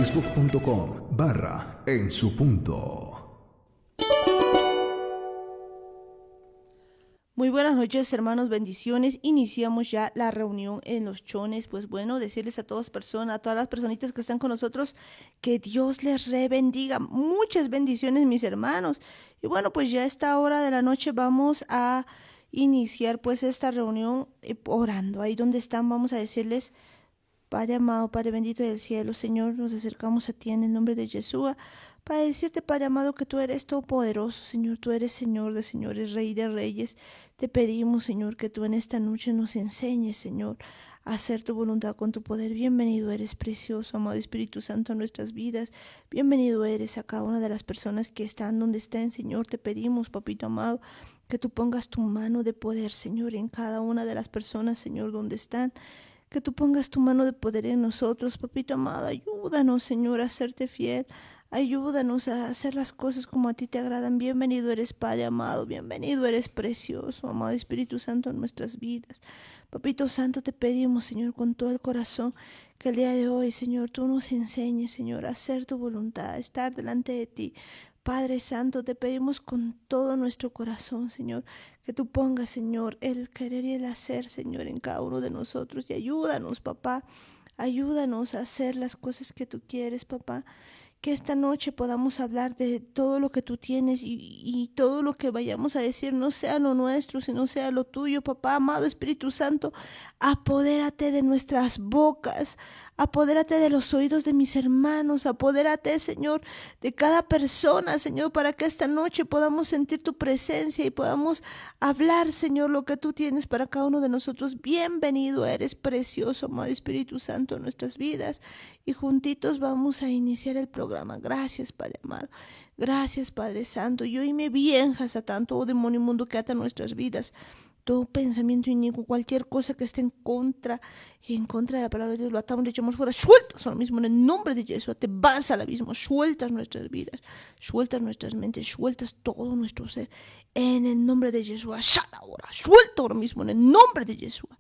facebook.com/En Su Punto. Muy buenas noches, hermanos, bendiciones. Iniciamos ya la reunión en Los Chones. Pues bueno, decirles a todas personas, a todas las personitas que están con nosotros, que Dios les bendiga. Muchas bendiciones, mis hermanos. Y bueno, pues ya a esta hora de la noche vamos a iniciar pues esta reunión orando. Ahí donde están vamos a decirles: Padre amado, Padre bendito del cielo, Señor, nos acercamos a ti en el nombre de Yeshua para decirte, Padre amado, que tú eres todopoderoso, Señor, tú eres Señor de señores, Rey de reyes. Te pedimos, Señor, que tú en esta noche nos enseñes, Señor, a hacer tu voluntad con tu poder. Bienvenido eres, precioso, amado Espíritu Santo, a nuestras vidas. Bienvenido eres a cada una de las personas que están donde estén, Señor. Te pedimos, papito amado, que tú pongas tu mano de poder, Señor, en cada una de las personas, Señor, donde están. Que tú pongas tu mano de poder en nosotros, papito amado. Ayúdanos, Señor, a serte fiel. Ayúdanos a hacer las cosas como a ti te agradan. Bienvenido eres, Padre amado. Bienvenido eres, precioso, amado Espíritu Santo, en nuestras vidas. Papito Santo, te pedimos, Señor, con todo el corazón, que el día de hoy, Señor, tú nos enseñes, Señor, a hacer tu voluntad, a estar delante de ti. Padre Santo, te pedimos con todo nuestro corazón, Señor, que tú pongas, Señor, el querer y el hacer, Señor, en cada uno de nosotros. Y ayúdanos, papá, ayúdanos a hacer las cosas que tú quieres, papá. Que esta noche podamos hablar de todo lo que tú tienes y todo lo que vayamos a decir no sea lo nuestro, sino sea lo tuyo, papá amado Espíritu Santo. Apodérate de nuestras bocas, apodérate de los oídos de mis hermanos, apodérate, Señor, de cada persona, Señor, para que esta noche podamos sentir tu presencia y podamos hablar, Señor, lo que tú tienes para cada uno de nosotros. Bienvenido eres, precioso, amado Espíritu Santo, en nuestras vidas. Y juntitos vamos a iniciar el programa. Gracias, Padre amado. Gracias, Padre Santo. Y oíme bien, Hasatán, todo demonio inmundo que ata nuestras vidas. Todo pensamiento inicuo, cualquier cosa que esté en contra de la palabra de Dios, lo atamos, le echamos fuera. Sueltas ahora mismo en el nombre de Jesús. Te vas al abismo. Sueltas nuestras vidas. Sueltas nuestras mentes. Sueltas todo nuestro ser. En el nombre de Jesús. Ahora. Suelta ahora mismo en el nombre de Jesús.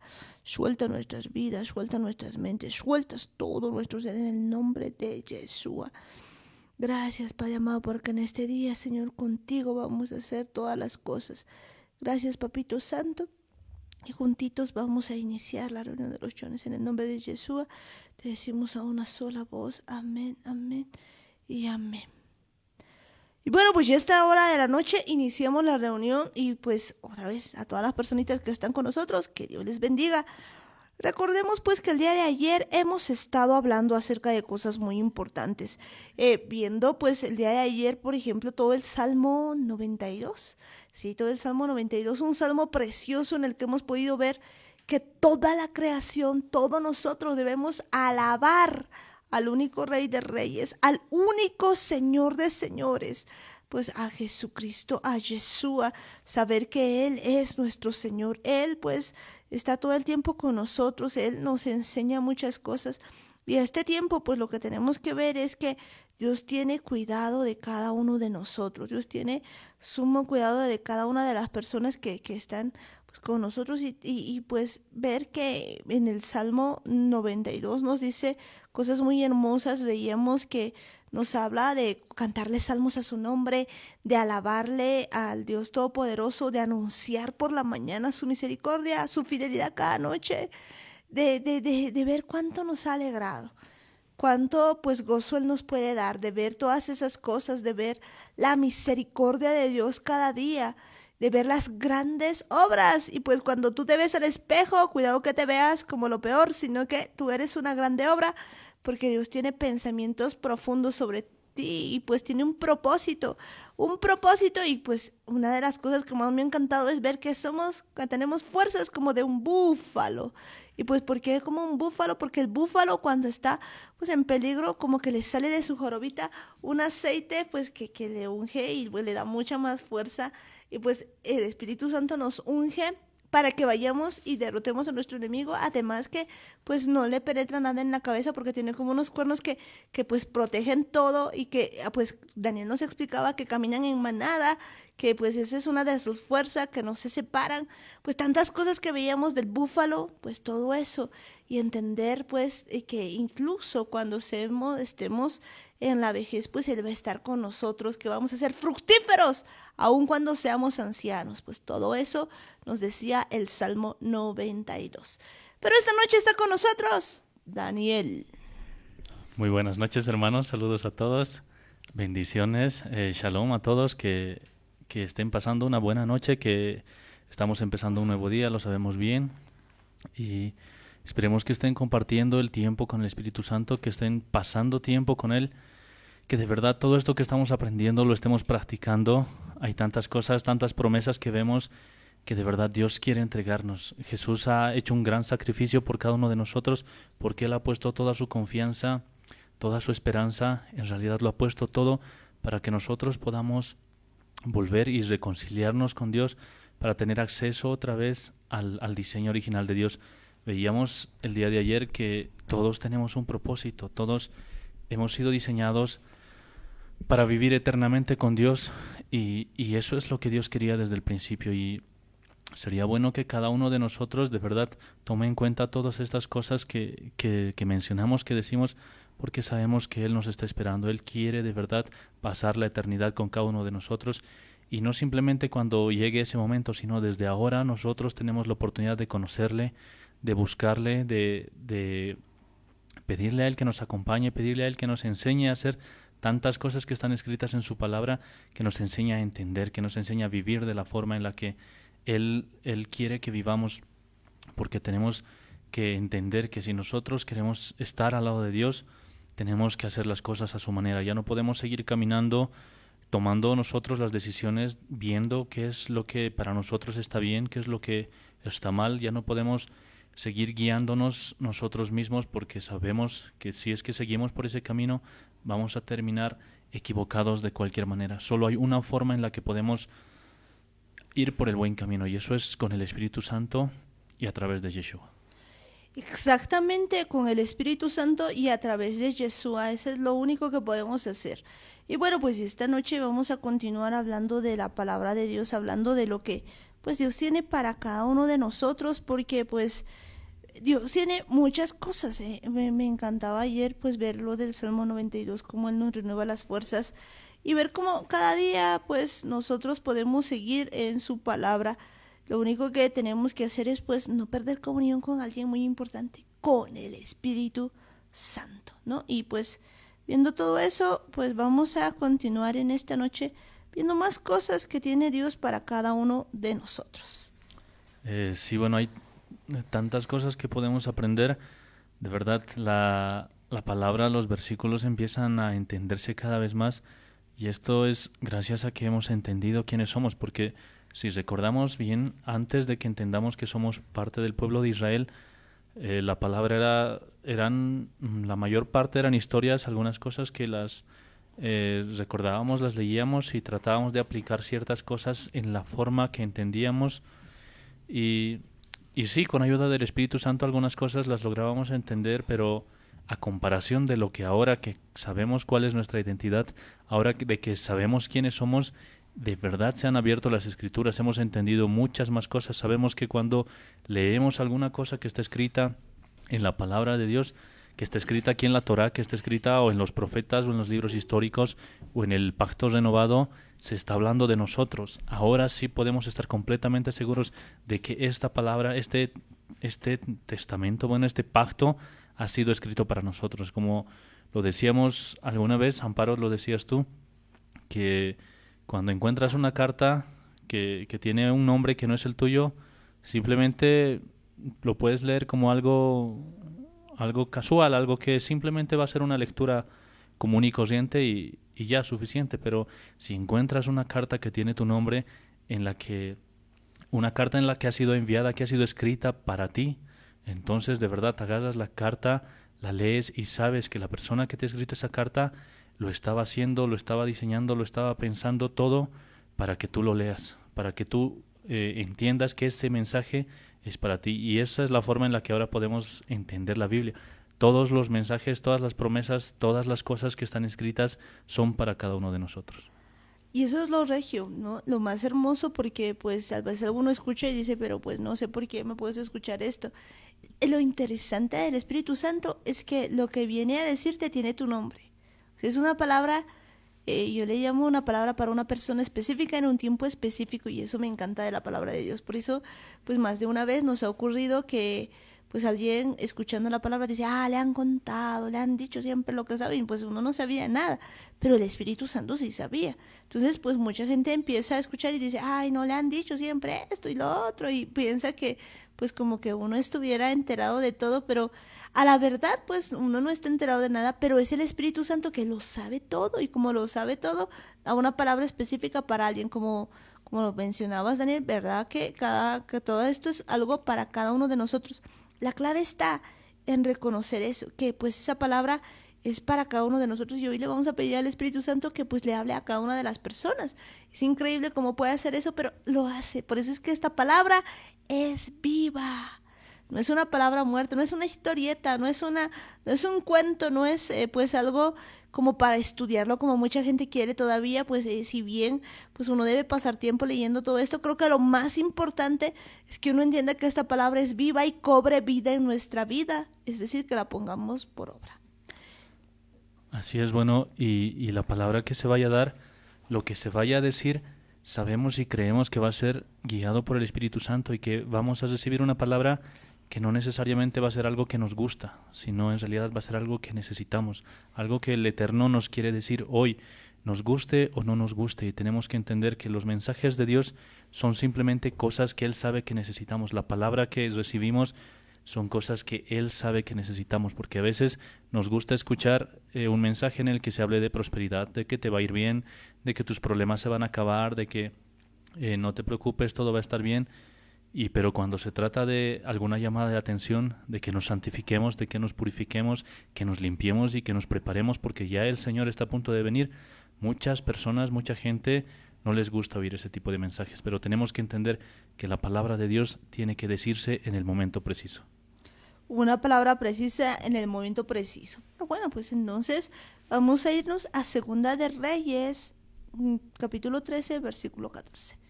Suelta nuestras vidas, suelta nuestras mentes, sueltas todo nuestro ser en el nombre de Jesús. Gracias, Padre amado, porque en este día, Señor, contigo vamos a hacer todas las cosas. Gracias, Papito Santo. Y juntitos vamos a iniciar la reunión de los chones. En el nombre de Jesús te decimos a una sola voz: amén, amén y amén. Y bueno, pues ya a esta hora de la noche iniciamos la reunión y pues otra vez a todas las personitas que están con nosotros, que Dios les bendiga. Recordemos pues que el día de ayer hemos estado hablando acerca de cosas muy importantes, viendo pues el día de ayer, por ejemplo, todo el Salmo 92, sí, todo el Salmo 92, un salmo precioso en el que hemos podido ver que toda la creación, todos nosotros debemos alabar al único Rey de Reyes, al único Señor de Señores, pues a Jesucristo, a Yeshua, saber que Él es nuestro Señor. Él pues está todo el tiempo con nosotros, Él nos enseña muchas cosas. Y a este tiempo pues lo que tenemos que ver es que Dios tiene cuidado de cada uno de nosotros. Dios tiene sumo cuidado de cada una de las personas que están pues con nosotros y pues ver que en el Salmo 92 nos dice cosas muy hermosas. Veíamos que nos habla de cantarle salmos a su nombre, de alabarle al Dios Todopoderoso, de anunciar por la mañana su misericordia, su fidelidad cada noche, de ver cuánto nos ha alegrado, cuánto pues gozo Él nos puede dar, de ver todas esas cosas, de ver la misericordia de Dios cada día, de ver las grandes obras. Y pues cuando tú te ves al espejo, cuidado que te veas como lo peor, sino que tú eres una grande obra, porque Dios tiene pensamientos profundos sobre ti y pues tiene un propósito y pues una de las cosas que más me ha encantado es ver que tenemos fuerzas como de un búfalo. Y pues ¿por qué como un búfalo? Porque el búfalo cuando está pues en peligro, como que le sale de su jorobita un aceite pues que le unge y pues le da mucha más fuerza. Y pues el Espíritu Santo nos unge para que vayamos y derrotemos a nuestro enemigo, además que pues no le penetra nada en la cabeza porque tiene como unos cuernos que pues protegen todo y que pues Daniel nos explicaba que caminan en manada, que pues esa es una de sus fuerzas, que no se separan, pues tantas cosas que veíamos del búfalo, pues todo eso, y entender pues que incluso cuando estemos en la vejez, pues Él va a estar con nosotros, que vamos a ser fructíferos, aun cuando seamos ancianos, pues todo eso nos decía el Salmo 92. Pero esta noche está con nosotros Daniel. Muy buenas noches, hermanos. Saludos a todos. Bendiciones. Shalom a todos. Que estén pasando una buena noche, que estamos empezando un nuevo día, lo sabemos bien. Y esperemos que estén compartiendo el tiempo con el Espíritu Santo, que estén pasando tiempo con Él, que de verdad todo esto que estamos aprendiendo lo estemos practicando. Hay tantas cosas, tantas promesas que vemos que de verdad Dios quiere entregarnos. Jesús ha hecho un gran sacrificio por cada uno de nosotros, porque Él ha puesto toda su confianza, toda su esperanza, en realidad lo ha puesto todo para que nosotros podamos volver y reconciliarnos con Dios, para tener acceso otra vez al diseño original de Dios. Veíamos el día de ayer que todos tenemos un propósito, todos hemos sido diseñados para vivir eternamente con Dios, y eso es lo que Dios quería desde el principio. Y sería bueno que cada uno de nosotros de verdad tome en cuenta todas estas cosas que mencionamos, que decimos, porque sabemos que Él nos está esperando. Él quiere de verdad pasar la eternidad con cada uno de nosotros, y no simplemente cuando llegue ese momento, sino desde ahora nosotros tenemos la oportunidad de conocerle, de buscarle, de pedirle a Él que nos acompañe, pedirle a Él que nos enseñe a hacer tantas cosas que están escritas en su palabra, que nos enseña a entender, que nos enseña a vivir de la forma en la que Él quiere que vivamos, porque tenemos que entender que si nosotros queremos estar al lado de Dios, tenemos que hacer las cosas a su manera. Ya no podemos seguir caminando, tomando nosotros las decisiones, viendo qué es lo que para nosotros está bien, qué es lo que está mal. Ya no podemos seguir guiándonos nosotros mismos, porque sabemos que si es que seguimos por ese camino, vamos a terminar equivocados de cualquier manera. Solo hay una forma en la que podemos ir por el buen camino, y eso es con el Espíritu Santo y a través de Yeshua. Exactamente, con el Espíritu Santo y a través de Yeshua. Eso es lo único que podemos hacer. Y bueno, pues esta noche vamos a continuar hablando de la palabra de Dios, hablando de lo que pues Dios tiene para cada uno de nosotros, porque pues Dios tiene muchas cosas. Me encantaba ayer pues ver lo del Salmo 92, cómo Él nos renueva las fuerzas, y ver cómo cada día pues nosotros podemos seguir en su palabra. Lo único que tenemos que hacer es pues no perder comunión con alguien muy importante, con el Espíritu Santo, ¿no? Y pues viendo todo eso, pues vamos a continuar en esta noche viendo más cosas que tiene Dios para cada uno de nosotros. Sí, bueno, hay tantas cosas que podemos aprender. De verdad, la palabra, los versículos empiezan a entenderse cada vez más, y esto es gracias a que hemos entendido quiénes somos, porque si recordamos bien, antes de que entendamos que somos parte del pueblo de Israel, la palabra la mayor parte eran historias, algunas cosas que las recordábamos, las leíamos y tratábamos de aplicar ciertas cosas en la forma que entendíamos, y sí, con ayuda del Espíritu Santo algunas cosas las lográbamos entender, pero a comparación de lo que ahora que sabemos cuál es nuestra identidad, ahora de que sabemos quiénes somos, de verdad se han abierto las Escrituras, hemos entendido muchas más cosas. Sabemos que cuando leemos alguna cosa que está escrita en la palabra de Dios, que está escrita aquí en la Torá, que está escrita o en los profetas o en los libros históricos o en el Pacto Renovado, se está hablando de nosotros. Ahora sí podemos estar completamente seguros de que esta palabra, este testamento, bueno, este pacto ha sido escrito para nosotros. Como lo decíamos alguna vez, Amparo, lo decías tú, que cuando encuentras una carta que tiene un nombre que no es el tuyo, simplemente lo puedes leer como algo casual, algo que simplemente va a ser una lectura común y corriente y ya suficiente. Pero si encuentras una carta que tiene tu nombre, una carta en la que ha sido enviada, que ha sido escrita para ti, entonces de verdad te agarras la carta, la lees y sabes que la persona que te ha escrito esa carta lo estaba haciendo, lo estaba diseñando, lo estaba pensando todo para que tú lo leas, para que tú entiendas que ese mensaje es para ti. Y esa es la forma en la que ahora podemos entender la Biblia. Todos los mensajes, todas las promesas, todas las cosas que están escritas son para cada uno de nosotros. Y eso es lo regio, ¿no? Lo más hermoso porque pues tal vez alguno escucha y dice, pero pues no sé por qué me puedes escuchar esto. Lo interesante del Espíritu Santo es que lo que viene a decirte tiene tu nombre. O sea, es una palabra, yo le llamo una palabra para una persona específica en un tiempo específico y eso me encanta de la palabra de Dios. Por eso, pues más de una vez nos ha ocurrido que pues alguien escuchando la palabra dice, le han contado, le han dicho siempre lo que saben, pues uno no sabía nada, pero el Espíritu Santo sí sabía. Entonces, pues mucha gente empieza a escuchar y dice, no le han dicho siempre esto y lo otro, y piensa que pues como que uno estuviera enterado de todo, pero a la verdad pues uno no está enterado de nada, pero es el Espíritu Santo que lo sabe todo, y como lo sabe todo, da una palabra específica para alguien, como lo mencionabas, Daniel, ¿verdad? Que todo esto es algo para cada uno de nosotros. La clave está en reconocer eso, que pues esa palabra es para cada uno de nosotros, y hoy le vamos a pedir al Espíritu Santo que pues le hable a cada una de las personas. Es increíble cómo puede hacer eso, pero lo hace. Por eso es que esta palabra es viva. No es una palabra muerta, no es una historieta, no es un cuento, no es pues algo como para estudiarlo como mucha gente quiere todavía, pues si bien pues uno debe pasar tiempo leyendo todo esto, creo que lo más importante es que uno entienda que esta palabra es viva y cobre vida en nuestra vida, es decir, que la pongamos por obra. Así es, bueno, y la palabra que se vaya a dar, lo que se vaya a decir, sabemos y creemos que va a ser guiado por el Espíritu Santo y que vamos a recibir una palabra que no necesariamente va a ser algo que nos gusta, sino en realidad va a ser algo que necesitamos, algo que el Eterno nos quiere decir hoy, nos guste o no nos guste, y tenemos que entender que los mensajes de Dios son simplemente cosas que Él sabe que necesitamos. La palabra que recibimos son cosas que Él sabe que necesitamos, porque a veces nos gusta escuchar un mensaje en el que se hable de prosperidad, de que te va a ir bien, de que tus problemas se van a acabar, de que no te preocupes, todo va a estar bien. Pero cuando se trata de alguna llamada de atención, de que nos santifiquemos, de que nos purifiquemos, que nos limpiemos y que nos preparemos porque ya el Señor está a punto de venir, muchas personas, mucha gente no les gusta oír ese tipo de mensajes, pero tenemos que entender que la palabra de Dios tiene que decirse en el momento preciso. Una palabra precisa en el momento preciso. Pero bueno, pues entonces vamos a irnos a Segunda de Reyes, capítulo 13, versículo 14.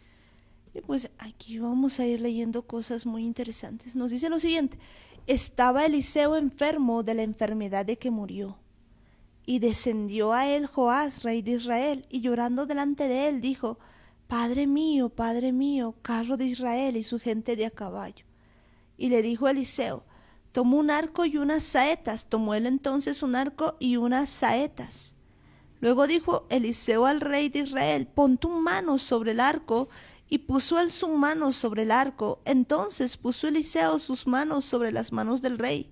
Y pues aquí vamos a ir leyendo cosas muy interesantes. Nos dice lo siguiente: estaba Eliseo enfermo de la enfermedad de que murió. Y descendió a él Joás, rey de Israel, y llorando delante de él dijo: Padre mío, carro de Israel y su gente de a caballo. Y le dijo Eliseo: tomó un arco y unas saetas. Tomó él entonces un arco y unas saetas. Luego dijo Eliseo al rey de Israel: pon tu mano sobre el arco. Y puso él su mano sobre el arco. Entonces puso Eliseo sus manos sobre las manos del rey.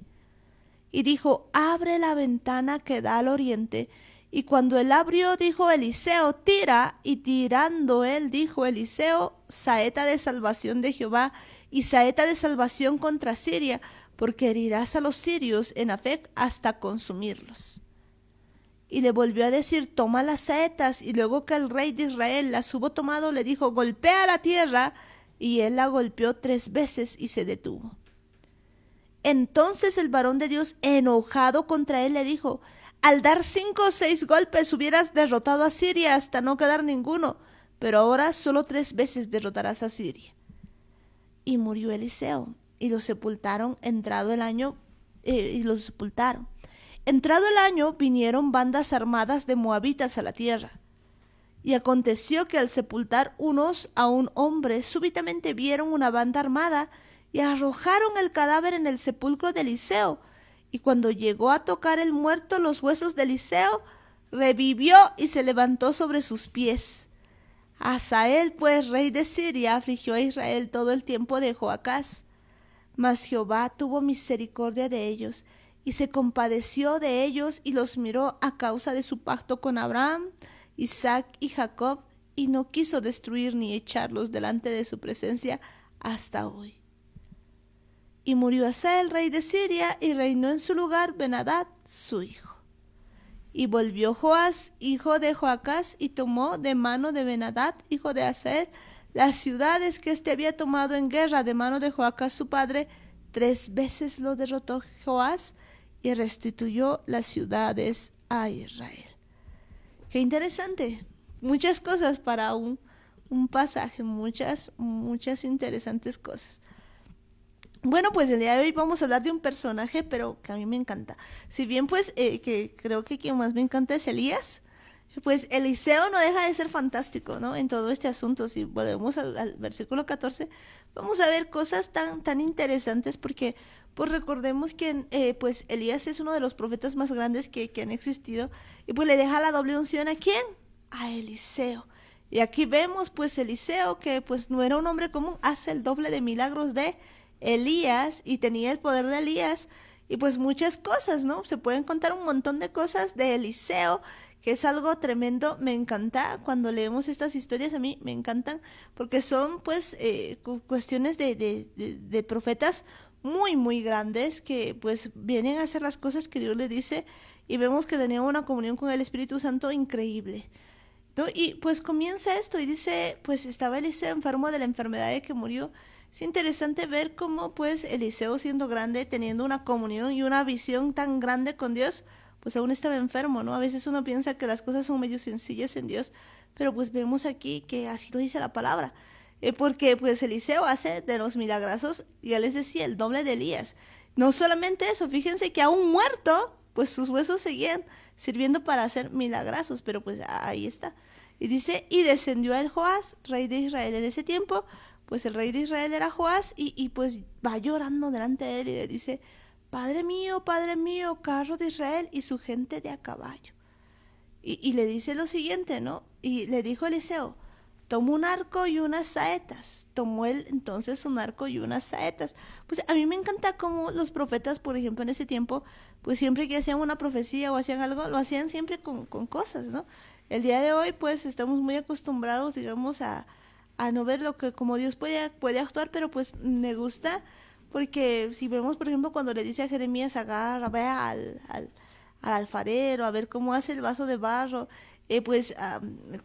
Y dijo: abre la ventana que da al oriente. Y cuando él abrió, dijo Eliseo: tira. Y tirando él, dijo Eliseo: saeta de salvación de Jehová y saeta de salvación contra Siria, porque herirás a los sirios en Afec hasta consumirlos. Y le volvió a decir: toma las saetas. Y luego que el rey de Israel las hubo tomado, le dijo: golpea la tierra. Y él la golpeó 3 veces y se detuvo. Entonces el varón de Dios, enojado contra él, le dijo: al dar 5 o 6 golpes hubieras derrotado a Siria hasta no quedar ninguno, pero ahora solo 3 veces derrotarás a Siria. Y murió Eliseo, y lo sepultaron entrado el año, Entrado el año, vinieron bandas armadas de moabitas a la tierra. Y aconteció que al sepultar unos a un hombre, súbitamente vieron una banda armada y arrojaron el cadáver en el sepulcro de Eliseo. Y cuando llegó a tocar el muerto los huesos de Eliseo, revivió y se levantó sobre sus pies. Hazael, pues, rey de Siria, afligió a Israel todo el tiempo de Joacás. Mas Jehová tuvo misericordia de ellos, y se compadeció de ellos, y los miró a causa de su pacto con Abraham, Isaac y Jacob, y no quiso destruir ni echarlos delante de su presencia hasta hoy. Y murió Hazael, rey de Siria, y reinó en su lugar Ben-Hadad, su hijo. Y volvió Joás, hijo de Joacás, y tomó de mano de Ben-Hadad, hijo de Hazael, las ciudades que éste había tomado en guerra de mano de Joacás su padre. 3 veces lo derrotó Joás y restituyó las ciudades a Israel. Qué interesante. muchas cosas para un pasaje, muchas interesantes cosas. Bueno, pues el día de hoy vamos a hablar de un personaje, pero que a mí me encanta. Si bien pues que creo que quien más me encanta es Elías, pues Eliseo no deja de ser fantástico, ¿no? En todo este asunto. Si volvemos al versículo 14, vamos a ver cosas tan interesantes porque pues recordemos que pues Elías es uno de los profetas más grandes que han existido y pues le deja la doble unción ¿a quién? A Eliseo. Y aquí vemos pues Eliseo que pues no era un hombre común, hace el doble de milagros de Elías y tenía el poder de Elías y pues muchas cosas, ¿no? Se pueden contar un montón de cosas de Eliseo, que es algo tremendo. Me encanta cuando leemos estas historias, a mí me encantan porque son pues cuestiones de profetas muy grandes que pues vienen a hacer las cosas que Dios les dice y vemos que tenían una comunión con el Espíritu Santo increíble, ¿no? Y pues comienza esto y dice, pues estaba Eliseo enfermo de la enfermedad de que murió. Es interesante ver cómo pues Eliseo siendo grande, teniendo una comunión y una visión tan grande con Dios, pues aún estaba enfermo, ¿no? A veces uno piensa que las cosas son medio sencillas en Dios, pero pues vemos aquí que así lo dice la palabra. Porque pues Eliseo hace de los milagrazos, y él les decía, el doble de Elías. No solamente eso, fíjense que aún muerto, pues sus huesos seguían sirviendo para hacer milagrazos, pero pues ahí está. Y dice, y descendió el Joás, rey de Israel en ese tiempo, pues el rey de Israel era Joás y pues va llorando delante de él y le dice, Padre mío, carro de Israel y su gente de a caballo. Y le dice lo siguiente, ¿no? Y le dijo Eliseo, toma un arco y unas saetas. Tomó él entonces un arco y unas saetas. Pues a mí me encanta cómo los profetas, por ejemplo, en ese tiempo, pues siempre que hacían una profecía o hacían algo, lo hacían siempre con cosas, ¿no? El día de hoy, pues estamos muy acostumbrados, digamos, a no ver lo que como Dios puede actuar, pero pues me gusta porque si vemos, por ejemplo, cuando le dice a Jeremías, agarra, ve al alfarero, a ver cómo hace el vaso de barro, pues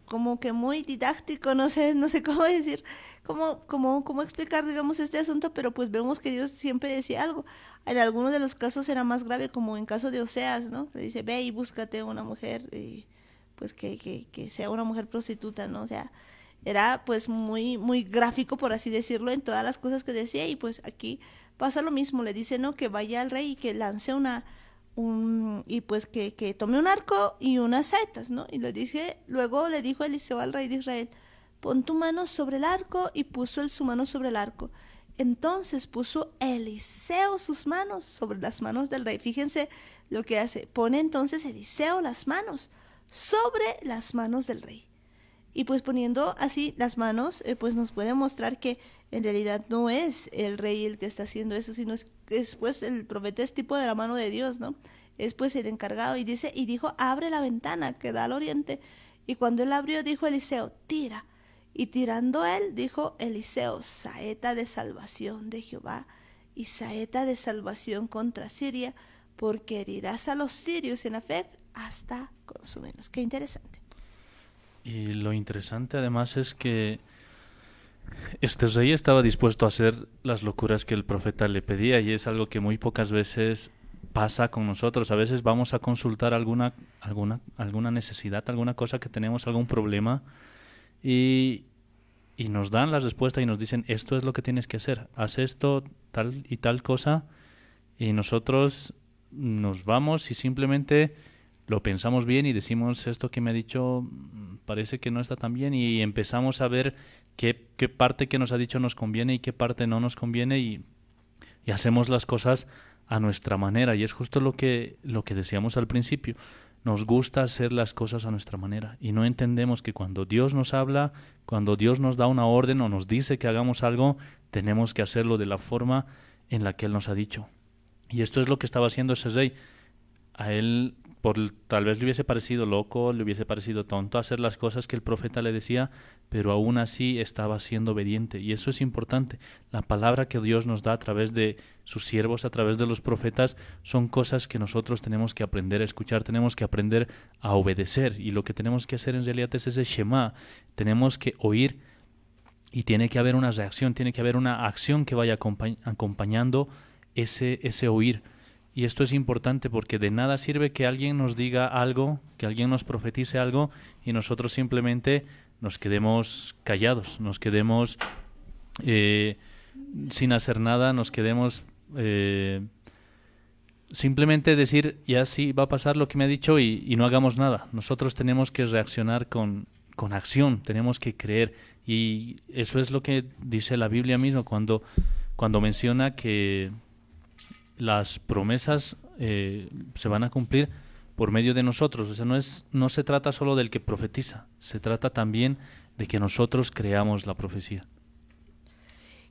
como que muy didáctico, no sé cómo decir, cómo explicar, digamos, este asunto, pero pues vemos que Dios siempre decía algo. En algunos de los casos era más grave, como en caso de Oseas, ¿no? Le dice, ve y búscate una mujer, pues que sea una mujer prostituta, ¿no? O sea, era pues muy gráfico, por así decirlo, en todas las cosas que decía, y pues aquí pasa lo mismo, le dice, ¿no? Que vaya al rey y que lance y pues que tome un arco y unas saetas, ¿no? Y luego le dijo Eliseo al rey de Israel, pon tu mano sobre el arco, y puso él su mano sobre el arco. Entonces puso Eliseo sus manos sobre las manos del rey. Fíjense lo que hace, pone entonces Eliseo las manos sobre las manos del rey. Y pues poniendo así las manos, pues nos puede mostrar que en realidad no es el rey el que está haciendo eso, sino es pues el profeta es tipo de la mano de Dios, ¿no? Es pues el encargado. Y dijo, abre la ventana que da al oriente. Y cuando él abrió, dijo Eliseo, tira. Y tirando él, dijo Eliseo, saeta de salvación de Jehová y saeta de salvación contra Siria, porque herirás a los sirios en Afec hasta consumirlos. Qué interesante. Y lo interesante además es que este rey estaba dispuesto a hacer las locuras que el profeta le pedía, y es algo que muy pocas veces pasa con nosotros. A veces vamos a consultar alguna necesidad, alguna cosa que tenemos, algún problema, y nos dan la respuesta y nos dicen, esto es lo que tienes que hacer, haz esto, tal y tal cosa, y nosotros nos vamos y simplemente lo pensamos bien y decimos, esto que me ha dicho parece que no está tan bien, y empezamos a ver qué parte que nos ha dicho nos conviene y qué parte no nos conviene, y hacemos las cosas a nuestra manera. Y es justo lo que decíamos al principio. Nos gusta hacer las cosas a nuestra manera y no entendemos que cuando Dios nos habla, cuando Dios nos da una orden o nos dice que hagamos algo, tenemos que hacerlo de la forma en la que Él nos ha dicho. Y esto es lo que estaba haciendo ese rey. A él tal vez le hubiese parecido loco, le hubiese parecido tonto hacer las cosas que el profeta le decía, pero aún así estaba siendo obediente. Y eso es importante. La palabra que Dios nos da a través de sus siervos, a través de los profetas, son cosas que nosotros tenemos que aprender a escuchar, tenemos que aprender a obedecer. Y lo que tenemos que hacer en realidad es ese Shema. Tenemos que oír y tiene que haber una reacción, tiene que haber una acción que vaya acompañando ese oír. Y esto es importante porque de nada sirve que alguien nos diga algo, que alguien nos profetice algo y nosotros simplemente nos quedemos callados, nos quedemos sin hacer nada, nos quedemos simplemente decir, ya sí, va a pasar lo que me ha dicho y no hagamos nada. Nosotros tenemos que reaccionar con acción, tenemos que creer. Y eso es lo que dice la Biblia misma cuando menciona que las promesas se van a cumplir por medio de nosotros. O sea, no se trata solo del que profetiza, se trata también de que nosotros creamos la profecía.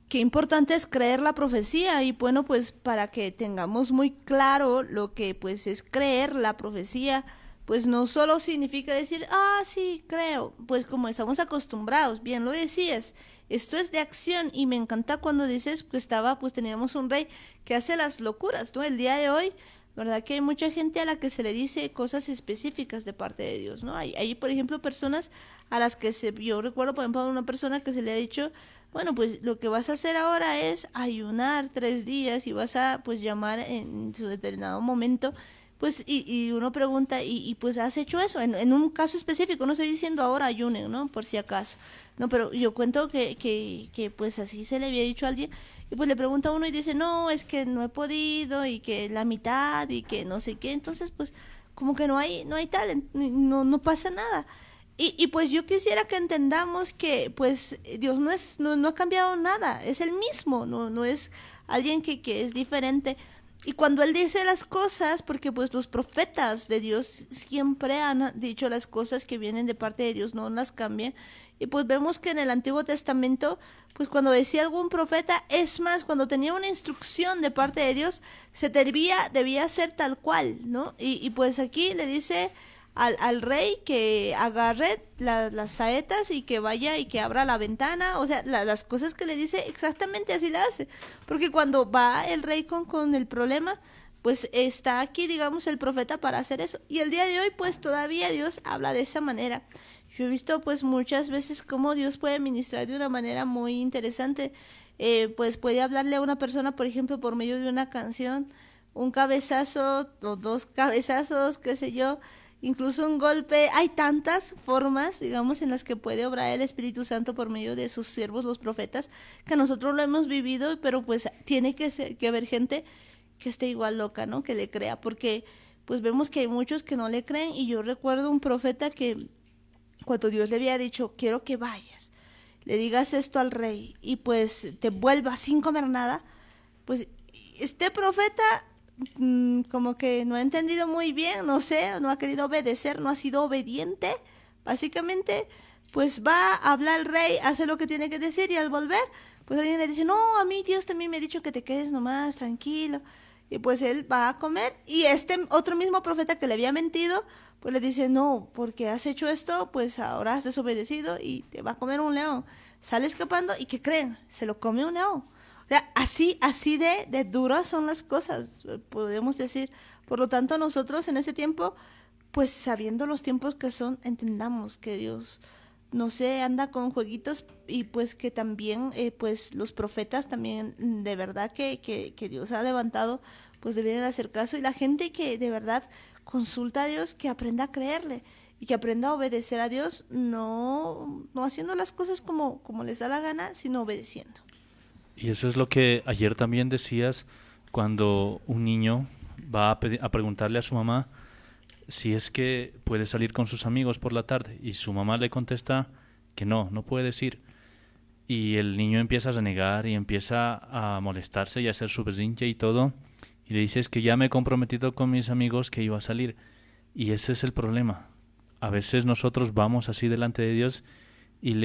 Qué importante es creer la profecía y bueno, pues para que tengamos muy claro lo que pues es creer la profecía, pues no solo significa decir, sí, creo, pues como estamos acostumbrados, bien lo decías, esto es de acción y me encanta cuando dices que pues teníamos un rey que hace las locuras, ¿no? El día de hoy, ¿verdad? Que hay mucha gente a la que se le dice cosas específicas de parte de Dios, ¿no? Hay por ejemplo, personas a las que yo recuerdo, por ejemplo, a una persona que se le ha dicho, bueno, pues lo que vas a hacer ahora es ayunar 3 días y vas a pues llamar en su determinado momento, pues y uno pregunta, y pues has hecho eso, en un caso específico, no estoy diciendo ahora ayunen, ¿no? Por si acaso, no, pero yo cuento que pues así se le había dicho a alguien, y pues le pregunta a uno y dice, no, es que no he podido, y que la mitad, y que no sé qué, entonces pues como que no hay tal, no pasa nada. Y pues yo quisiera que entendamos que pues Dios no ha cambiado nada, es el mismo, no es alguien que es diferente. Y cuando Él dice las cosas, porque pues los profetas de Dios siempre han dicho las cosas que vienen de parte de Dios, no las cambian. Y pues vemos que en el Antiguo Testamento, pues cuando decía algún profeta, es más, cuando tenía una instrucción de parte de Dios, debía ser tal cual, ¿no? Y pues aquí le dice al rey que agarre las saetas y que vaya y que abra la ventana, o sea, las cosas que le dice exactamente así las hace, porque cuando va el rey con el problema, pues está aquí, digamos, el profeta para hacer eso, y el día de hoy pues todavía Dios habla de esa manera. Yo he visto pues muchas veces cómo Dios puede ministrar de una manera muy interesante, pues puede hablarle a una persona, por ejemplo, por medio de una canción, un cabezazo o 2 cabezazos, qué sé yo, incluso un golpe. Hay tantas formas, digamos, en las que puede obrar el Espíritu Santo por medio de sus siervos, los profetas, que nosotros lo hemos vivido, pero pues tiene que haber gente que esté igual loca, ¿no? Que le crea, porque pues vemos que hay muchos que no le creen, y yo recuerdo un profeta que cuando Dios le había dicho, quiero que vayas, le digas esto al rey, y pues te vuelvas sin comer nada, pues este profeta como que no ha entendido muy bien, no sé, no ha querido obedecer, no ha sido obediente, básicamente, pues va a hablar el rey, hace lo que tiene que decir, y al volver, pues alguien le dice, no, a mí Dios también me ha dicho que te quedes nomás, tranquilo, y pues él va a comer, y este otro mismo profeta que le había mentido, pues le dice, no, porque has hecho esto, pues ahora has desobedecido y te va a comer un león. Sale escapando y ¿qué creen? Se lo come un león. O sea, así de duras son las cosas, podemos decir. Por lo tanto, nosotros en ese tiempo, pues sabiendo los tiempos que son, entendamos que Dios no se anda con jueguitos, y pues que también, pues los profetas también, de verdad que Dios ha levantado, pues deben de hacer caso. Y la gente que de verdad consulta a Dios, que aprenda a creerle y que aprenda a obedecer a Dios, no haciendo las cosas como les da la gana, sino obedeciendo. Y eso es lo que ayer también decías cuando un niño va a preguntarle a su mamá si es que puede salir con sus amigos por la tarde, y su mamá le contesta que no puede ir. Y el niño empieza a renegar y empieza a molestarse y a hacer su berrinche y todo, y le dices que ya me he comprometido con mis amigos que iba a salir. Y ese es el problema. A veces nosotros vamos así delante de Dios y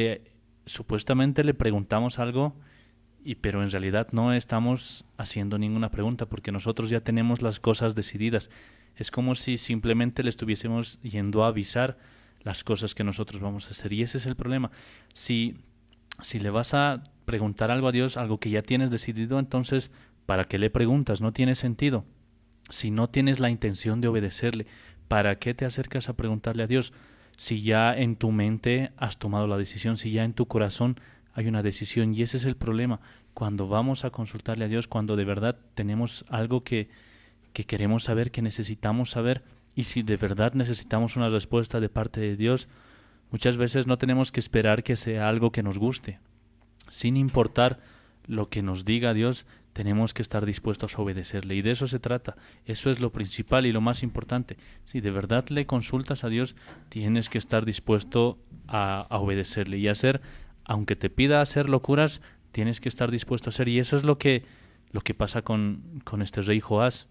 supuestamente le preguntamos algo, pero en realidad no estamos haciendo ninguna pregunta, porque nosotros ya tenemos las cosas decididas. Es como si simplemente le estuviésemos yendo a avisar las cosas que nosotros vamos a hacer, y ese es el problema. Si le vas a preguntar algo a Dios, algo que ya tienes decidido, entonces ¿para qué le preguntas? No tiene sentido. Si no tienes la intención de obedecerle, ¿para qué te acercas a preguntarle a Dios? Si ya en tu mente has tomado la decisión, si ya en tu corazón hay una decisión. Y ese es el problema. Cuando vamos a consultarle a Dios, cuando de verdad tenemos algo que que queremos saber, que necesitamos saber. Y si de verdad necesitamos una respuesta de parte de Dios, muchas veces no tenemos que esperar que sea algo que nos guste. Sin importar lo que nos diga Dios, tenemos que estar dispuestos a obedecerle. Y de eso se trata. Eso es lo principal y lo más importante. Si de verdad le consultas a Dios, tienes que estar dispuesto a obedecerle y hacer, aunque te pida hacer locuras, tienes que estar dispuesto a hacer. Y eso es lo que pasa con este rey Joás.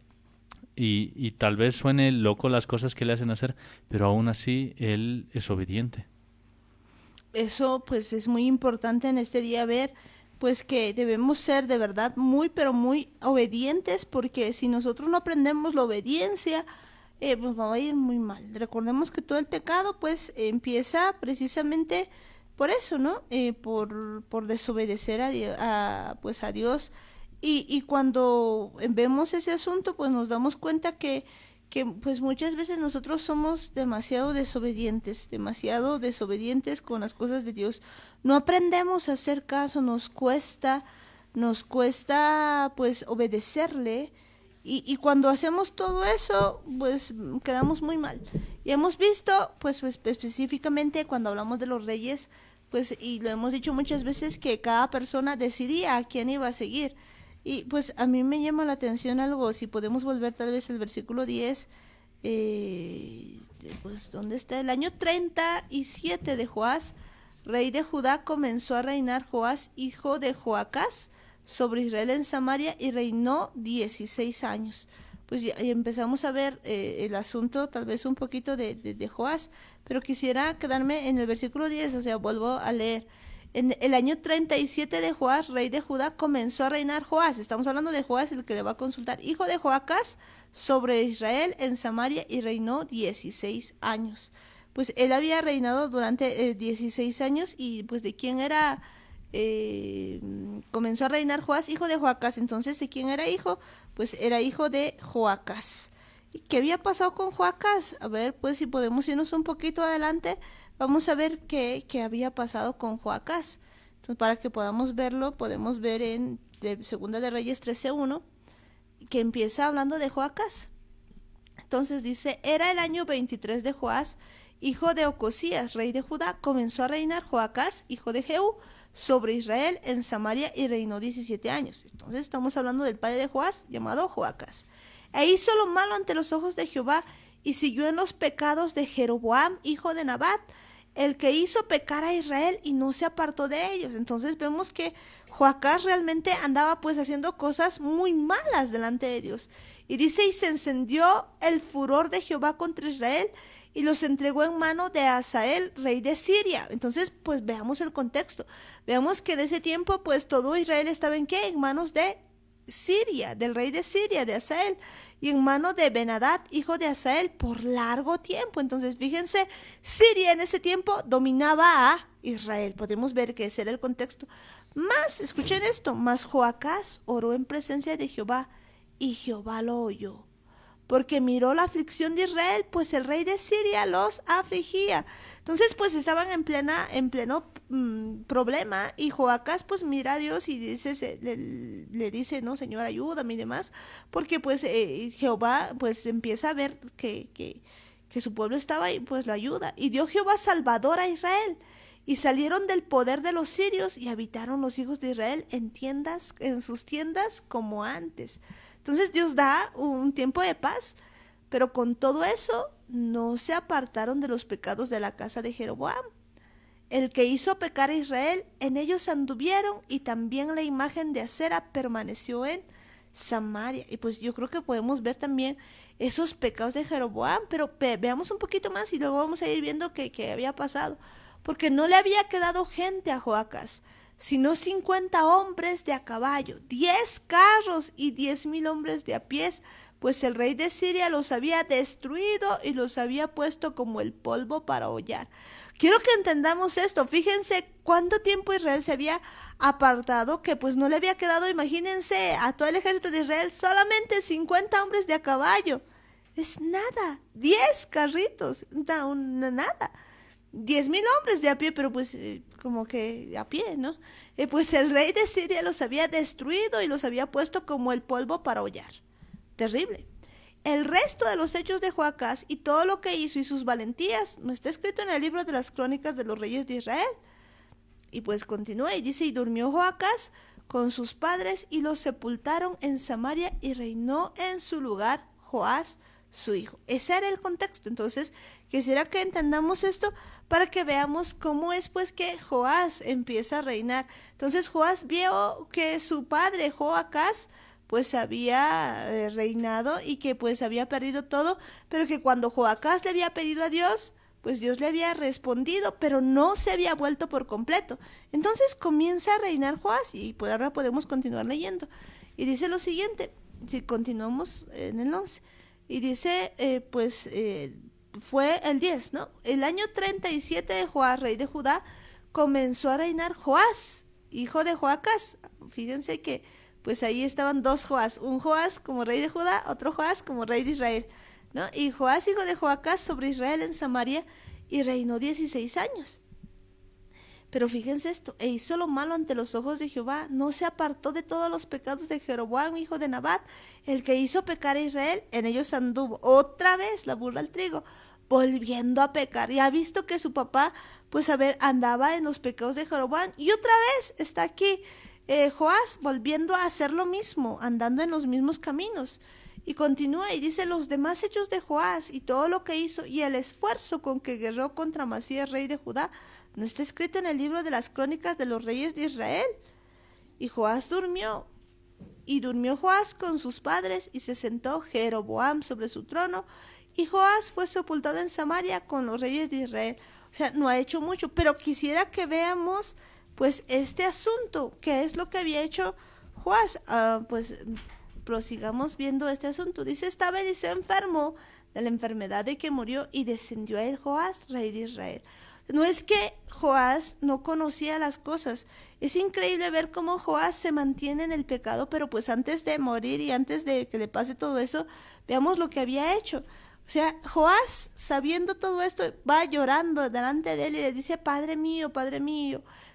Y tal vez suene loco las cosas que le hacen hacer, pero aún así él es obediente. Eso pues es muy importante en este día ver pues que debemos ser de verdad muy pero muy obedientes, porque si nosotros no aprendemos la obediencia, pues va a ir muy mal. Recordemos que todo el pecado pues empieza precisamente por eso, ¿no? Por desobedecer pues a Dios. Y cuando vemos ese asunto, pues nos damos cuenta que pues muchas veces nosotros somos demasiado desobedientes con las cosas de Dios. No aprendemos a hacer caso, nos cuesta pues obedecerle. Y cuando hacemos todo eso, pues quedamos muy mal. Y hemos visto, pues específicamente cuando hablamos de los reyes, pues, y lo hemos dicho muchas veces, que cada persona decidía a quién iba a seguir. Y pues a mí me llama la atención algo, si podemos volver tal vez al versículo 10, pues ¿dónde está? El año 37 de Joás, rey de Judá, comenzó a reinar Joás, hijo de Joacás, sobre Israel en Samaria, y reinó 16 años. Pues ya empezamos a ver el asunto tal vez un poquito de Joás, pero quisiera quedarme en el versículo 10, o sea, vuelvo a leer. En el año 37 de Joás, rey de Judá, comenzó a reinar Joás. Estamos hablando de Joás, el que le va a consultar, hijo de Joacás, sobre Israel en Samaria, y reinó 16 años. Pues él había reinado durante 16 años, y pues de quién era, comenzó a reinar Joás, hijo de Joacás. Entonces, ¿de quién era hijo? Pues era hijo de Joacás. ¿Y qué había pasado con Joacás? A ver, pues si podemos irnos un poquito adelante, vamos a ver qué había pasado con Joacás. Entonces, para que podamos verlo, podemos ver en Segunda de Reyes 13:1, que empieza hablando de Joacás. Entonces dice, era el año 23 de Joás, hijo de Ocosías, rey de Judá, comenzó a reinar Joacás, hijo de Jehú, sobre Israel en Samaria, y reinó 17 años. Entonces estamos hablando del padre de Joás, llamado Joacás. E hizo lo malo ante los ojos de Jehová, y siguió en los pecados de Jeroboam, hijo de Nabat, el que hizo pecar a Israel, y no se apartó de ellos. Entonces vemos que Joacás realmente andaba pues haciendo cosas muy malas delante de Dios. Y dice, y se encendió el furor de Jehová contra Israel, y los entregó en mano de Hazael, rey de Siria. Entonces, pues veamos el contexto. Veamos que en ese tiempo, pues todo Israel estaba ¿en qué? En manos de Siria, del rey de Siria, de Hazael, y en mano de Ben-Hadad, hijo de Hazael, por largo tiempo. Entonces, fíjense, Siria en ese tiempo dominaba a Israel. Podemos ver que ese era el contexto. Más, escuchen esto, más Joacás oró en presencia de Jehová, y Jehová lo oyó, porque miró la aflicción de Israel, pues el rey de Siria los afligía. Entonces, pues estaban en pleno problema, y Joacás pues mira a Dios y le dice, no, Señor, ayúdame y demás, porque pues Jehová pues empieza a ver que su pueblo estaba ahí, pues lo ayuda. Y dio Jehová salvador a Israel, y salieron del poder de los sirios, y habitaron los hijos de Israel en sus tiendas como antes. Entonces Dios da un tiempo de paz, pero con todo eso no se apartaron de los pecados de la casa de Jeroboam, el que hizo pecar a Israel. En ellos anduvieron, y también la imagen de Acera permaneció en Samaria. Y pues yo creo que podemos ver también esos pecados de Jeroboam, pero veamos un poquito más y luego vamos a ir viendo qué había pasado. Porque no le había quedado gente a Joacás, sino 50 hombres de a caballo, 10 carros y 10,000 hombres de a pies, pues el rey de Siria los había destruido y los había puesto como el polvo para hollar. Quiero que entendamos esto. Fíjense cuánto tiempo Israel se había apartado, que pues no le había quedado, imagínense, a todo el ejército de Israel solamente 50 hombres de a caballo. Es nada, 10 carritos, nada. 10,000 hombres de a pie, pero pues como que a pie, ¿no? Pues el rey de Siria los había destruido y los había puesto como el polvo para hollar. Terrible. El resto de los hechos de Joacás y todo lo que hizo y sus valentías no está escrito en el libro de las crónicas de los reyes de Israel. Y pues continúa y dice, y durmió Joacás con sus padres y los sepultaron en Samaria y reinó en su lugar Joás su hijo. Ese era el contexto. Entonces quisiera que entendamos esto para que veamos cómo es pues que Joás empieza a reinar. Entonces Joás vio que su padre Joacás pues había reinado y que pues había perdido todo, pero que cuando Joacás le había pedido a Dios, pues Dios le había respondido, pero no se había vuelto por completo. Entonces comienza a reinar Joás y pues ahora podemos continuar leyendo. Y dice lo siguiente, si continuamos en el 11, y dice fue el 10, ¿no? El año 37 de Joás, rey de Judá, comenzó a reinar Joás, hijo de Joacás. Fíjense que pues ahí estaban dos Joás, un Joás como rey de Judá, otro Joás como rey de Israel, ¿no? Y Joás, hijo de Joacás, sobre Israel en Samaria, y reinó 16 años. Pero fíjense esto, e hizo lo malo ante los ojos de Jehová, no se apartó de todos los pecados de Jeroboam, hijo de Nabat, el que hizo pecar a Israel, en ellos anduvo, otra vez la burra al trigo, volviendo a pecar. Y ha visto que su papá, pues andaba en los pecados de Jeroboam, y otra vez está aquí Joás volviendo a hacer lo mismo, andando en los mismos caminos. Y continúa y dice, los demás hechos de Joás y todo lo que hizo y el esfuerzo con que guerró contra Amasías, rey de Judá, no está escrito en el libro de las crónicas de los reyes de Israel. Y Joás durmió, y durmió Joás con sus padres, y se sentó Jeroboam sobre su trono, y Joás fue sepultado en Samaria con los reyes de Israel. O sea, no ha hecho mucho, pero quisiera que veamos pues este asunto, qué es lo que había hecho Joás. Pues prosigamos viendo este asunto. Dice, estaba Eliseo enfermo de la enfermedad de que murió, y descendió a él Joás, rey de Israel. No es que Joás no conocía las cosas. Es increíble ver cómo Joás se mantiene en el pecado, pero pues antes de morir y antes de que le pase todo eso, veamos lo que había hecho. O sea, Joás, sabiendo todo esto, va llorando delante de él y le dice, Padre mío,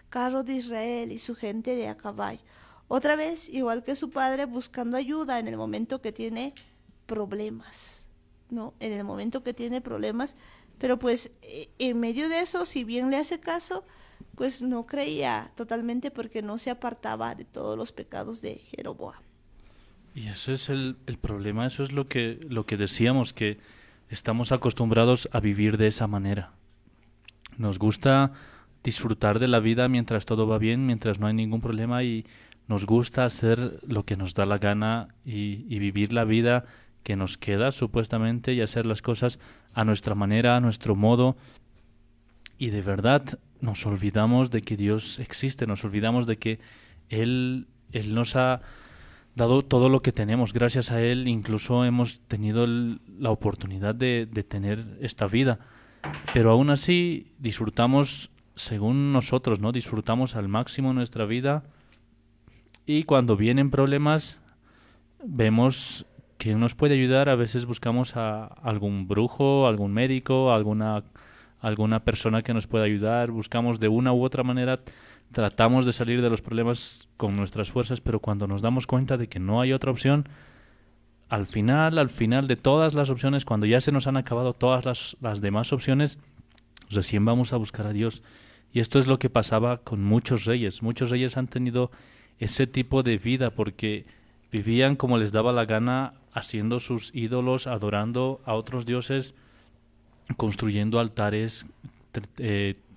carro de Israel y su gente de a caballo. Otra vez, igual que su padre, buscando ayuda en el momento que tiene problemas, ¿no? En el momento que tiene problemas, pero pues en medio de eso, si bien le hace caso, pues no creía totalmente porque no se apartaba de todos los pecados de Jeroboam. Y ese es el problema, eso es lo que decíamos, que estamos acostumbrados a vivir de esa manera. Nos gusta disfrutar de la vida mientras todo va bien, mientras no hay ningún problema, y nos gusta hacer lo que nos da la gana y vivir la vida que nos queda supuestamente y hacer las cosas a nuestra manera, a nuestro modo, y de verdad nos olvidamos de que Dios existe, nos olvidamos de que Él nos ha dado todo lo que tenemos. Gracias a Él incluso hemos tenido la oportunidad de tener esta vida, pero aún así disfrutamos según nosotros, ¿no? Disfrutamos al máximo nuestra vida, y cuando vienen problemas vemos que nos puede ayudar. A veces buscamos a algún brujo, algún médico, alguna persona que nos pueda ayudar. Buscamos de una u otra manera, tratamos de salir de los problemas con nuestras fuerzas, pero cuando nos damos cuenta de que no hay otra opción, al final de todas las opciones, cuando ya se nos han acabado todas las demás opciones, recién vamos a buscar a Dios. Y esto es lo que pasaba con muchos reyes. Muchos reyes han tenido ese tipo de vida porque vivían como les daba la gana, haciendo sus ídolos, adorando a otros dioses, construyendo altares,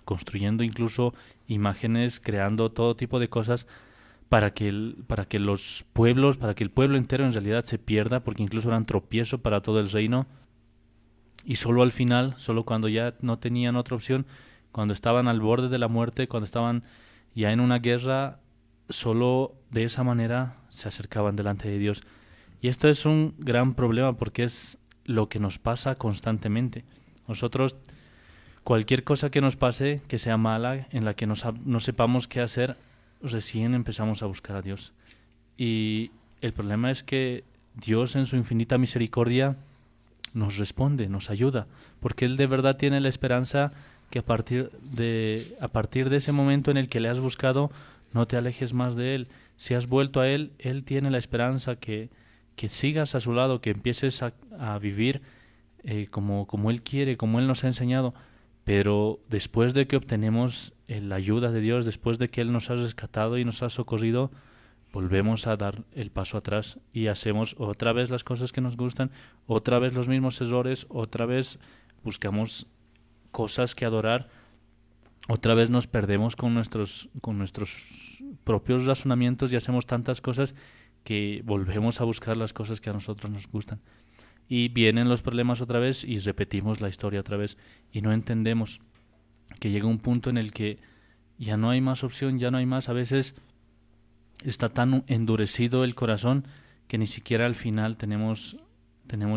construyendo incluso imágenes, creando todo tipo de cosas para que el pueblo entero en realidad se pierda, porque incluso eran tropiezo para todo el reino. Y solo al final, solo cuando ya no tenían otra opción, cuando estaban al borde de la muerte, cuando estaban ya en una guerra, solo de esa manera se acercaban delante de Dios. Y esto es un gran problema porque es lo que nos pasa constantemente. Nosotros, cualquier cosa que nos pase, que sea mala, en la que no sepamos qué hacer, recién empezamos a buscar a Dios. Y el problema es que Dios, en su infinita misericordia, nos responde, nos ayuda, porque Él de verdad tiene la esperanza que a partir de ese momento en el que le has buscado, no te alejes más de Él. Si has vuelto a Él, Él tiene la esperanza que que sigas a su lado, que empieces a vivir como Él quiere, como Él nos ha enseñado. Pero después de que obtenemos la ayuda de Dios, después de que Él nos ha rescatado y nos ha socorrido, volvemos a dar el paso atrás y hacemos otra vez las cosas que nos gustan, otra vez los mismos errores, otra vez buscamos cosas que adorar, otra vez nos perdemos con nuestros propios razonamientos y hacemos tantas cosas que volvemos a buscar las cosas que a nosotros nos gustan. Y vienen los problemas otra vez y repetimos la historia otra vez y no entendemos que llega un punto en el que ya no hay más opción, ya no hay más. A veces está tan endurecido el corazón que ni siquiera al final tenemos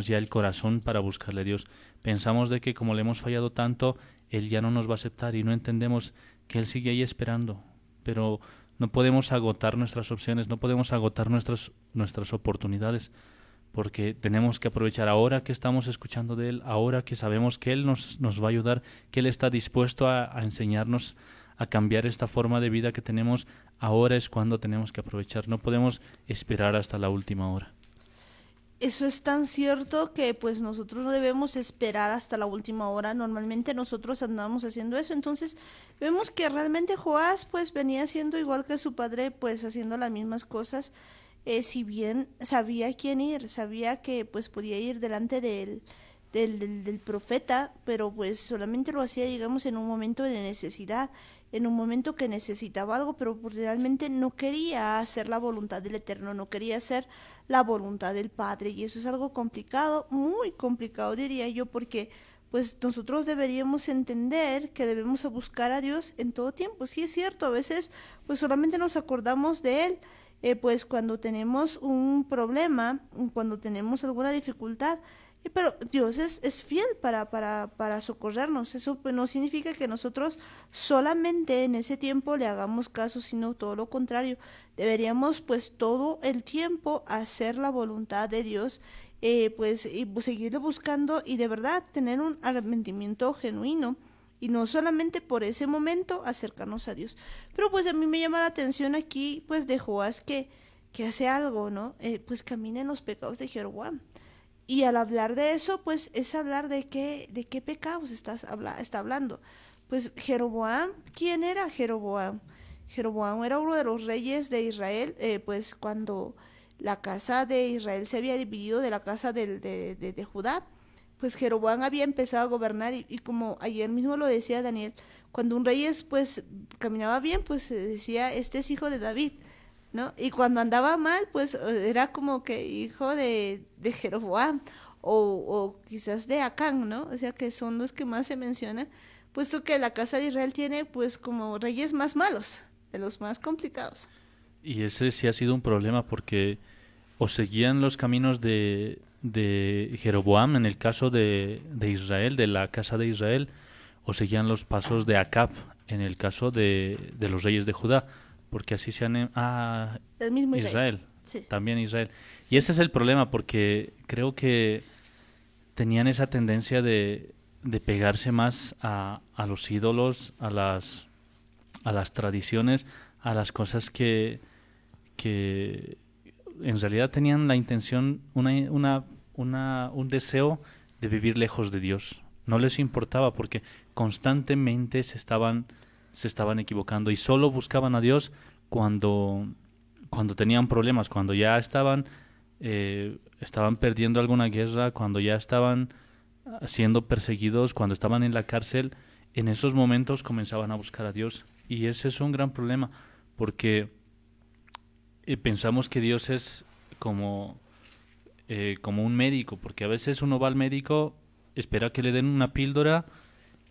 ya el corazón para buscarle a Dios. Pensamos de que como le hemos fallado tanto, Él ya no nos va a aceptar y no entendemos que Él sigue ahí esperando. Pero no podemos agotar nuestras opciones, no podemos agotar nuestras oportunidades, porque tenemos que aprovechar ahora que estamos escuchando de Él, ahora que sabemos que Él nos va a ayudar, que Él está dispuesto a enseñarnos a cambiar esta forma de vida que tenemos. Ahora es cuando tenemos que aprovechar, no podemos esperar hasta la última hora. Eso es tan cierto que pues nosotros no debemos esperar hasta la última hora. Normalmente nosotros andamos haciendo eso. Entonces vemos que realmente Joás pues venía haciendo igual que su padre, pues haciendo las mismas cosas. Si bien sabía a quién ir, sabía que pues podía ir delante del profeta, pero pues solamente lo hacía, digamos, en un momento de necesidad, en un momento que necesitaba algo, pero pues realmente no quería hacer la voluntad del Eterno, no quería hacer la voluntad del Padre, y eso es algo complicado, muy complicado diría yo, porque pues nosotros deberíamos entender que debemos buscar a Dios en todo tiempo. Sí es cierto, a veces pues solamente nos acordamos de Él, pues cuando tenemos un problema, cuando tenemos alguna dificultad, pero Dios es fiel para socorrernos. Eso pues no significa que nosotros solamente en ese tiempo le hagamos caso, sino todo lo contrario. Deberíamos pues todo el tiempo hacer la voluntad de Dios, pues y seguirle buscando y de verdad tener un arrepentimiento genuino. Y no solamente por ese momento acercarnos a Dios. Pero pues a mí me llama la atención aquí pues de Joás que hace algo, ¿no? Pues camina en los pecados de Jeroboam. Y al hablar de eso, pues es hablar de qué pecados está hablando. Pues Jeroboam, ¿quién era Jeroboam? Jeroboam era uno de los reyes de Israel, pues cuando la casa de Israel se había dividido de la casa de Judá, pues Jeroboam había empezado a gobernar y como ayer mismo lo decía Daniel, cuando un rey pues caminaba bien, pues se decía, este es hijo de David, ¿no? Y cuando andaba mal, pues era como que hijo de Jeroboam o quizás de Acán, ¿no? O sea que son los que más se mencionan, puesto que la casa de Israel tiene pues como reyes más malos, de los más complicados. Y ese sí ha sido un problema porque o seguían los caminos de Jeroboam en el caso de Israel, de la casa de Israel, o seguían los pasos de Acab en el caso de los reyes de Judá, porque así se han... El mismo Israel, sí. también Israel. Sí. Y ese es el problema, porque creo que tenían esa tendencia de pegarse más a los ídolos, a las tradiciones, a las cosas que en realidad tenían la intención, un deseo de vivir lejos de Dios. No les importaba porque constantemente se estaban equivocando y solo buscaban a Dios cuando tenían problemas, cuando ya estaban perdiendo alguna guerra, cuando ya estaban siendo perseguidos, cuando estaban en la cárcel. En esos momentos comenzaban a buscar a Dios, y ese es un gran problema porque pensamos que Dios es como un médico, porque a veces uno va al médico, espera que le den una píldora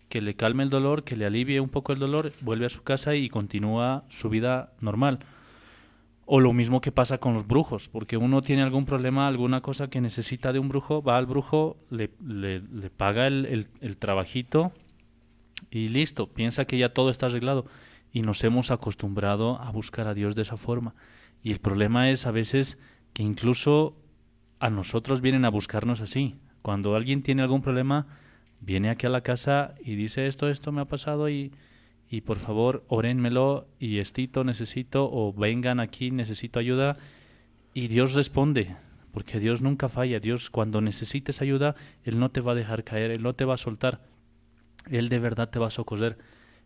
que le calme el dolor, que le alivie un poco el dolor, vuelve a su casa y continúa su vida normal. O lo mismo que pasa con los brujos, porque uno tiene algún problema, alguna cosa que necesita de un brujo, va al brujo, le paga el trabajito y listo, piensa que ya todo está arreglado. Y nos hemos acostumbrado a buscar a Dios de esa forma. Y el problema es a veces que incluso a nosotros vienen a buscarnos así. Cuando alguien tiene algún problema, viene aquí a la casa y dice esto me ha pasado y por favor órenmelo y necesito, o vengan aquí, necesito ayuda. Y Dios responde, porque Dios nunca falla. Dios, cuando necesites ayuda, Él no te va a dejar caer, Él no te va a soltar, Él de verdad te va a socorrer.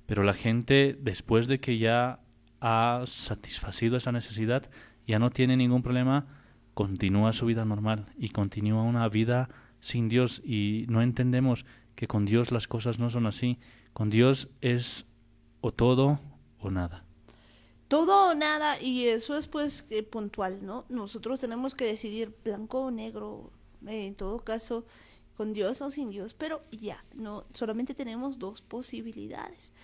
Pero la gente, después de que ya ha satisfacido esa necesidad, ya no tiene ningún problema, continúa su vida normal y continúa una vida sin Dios, y no entendemos que con Dios las cosas no son así. Con Dios es o todo o nada. Todo o nada, y eso es pues puntual, ¿no? Nosotros tenemos que decidir blanco o negro, en todo caso, con Dios o sin Dios, pero ya, no, solamente tenemos dos posibilidades.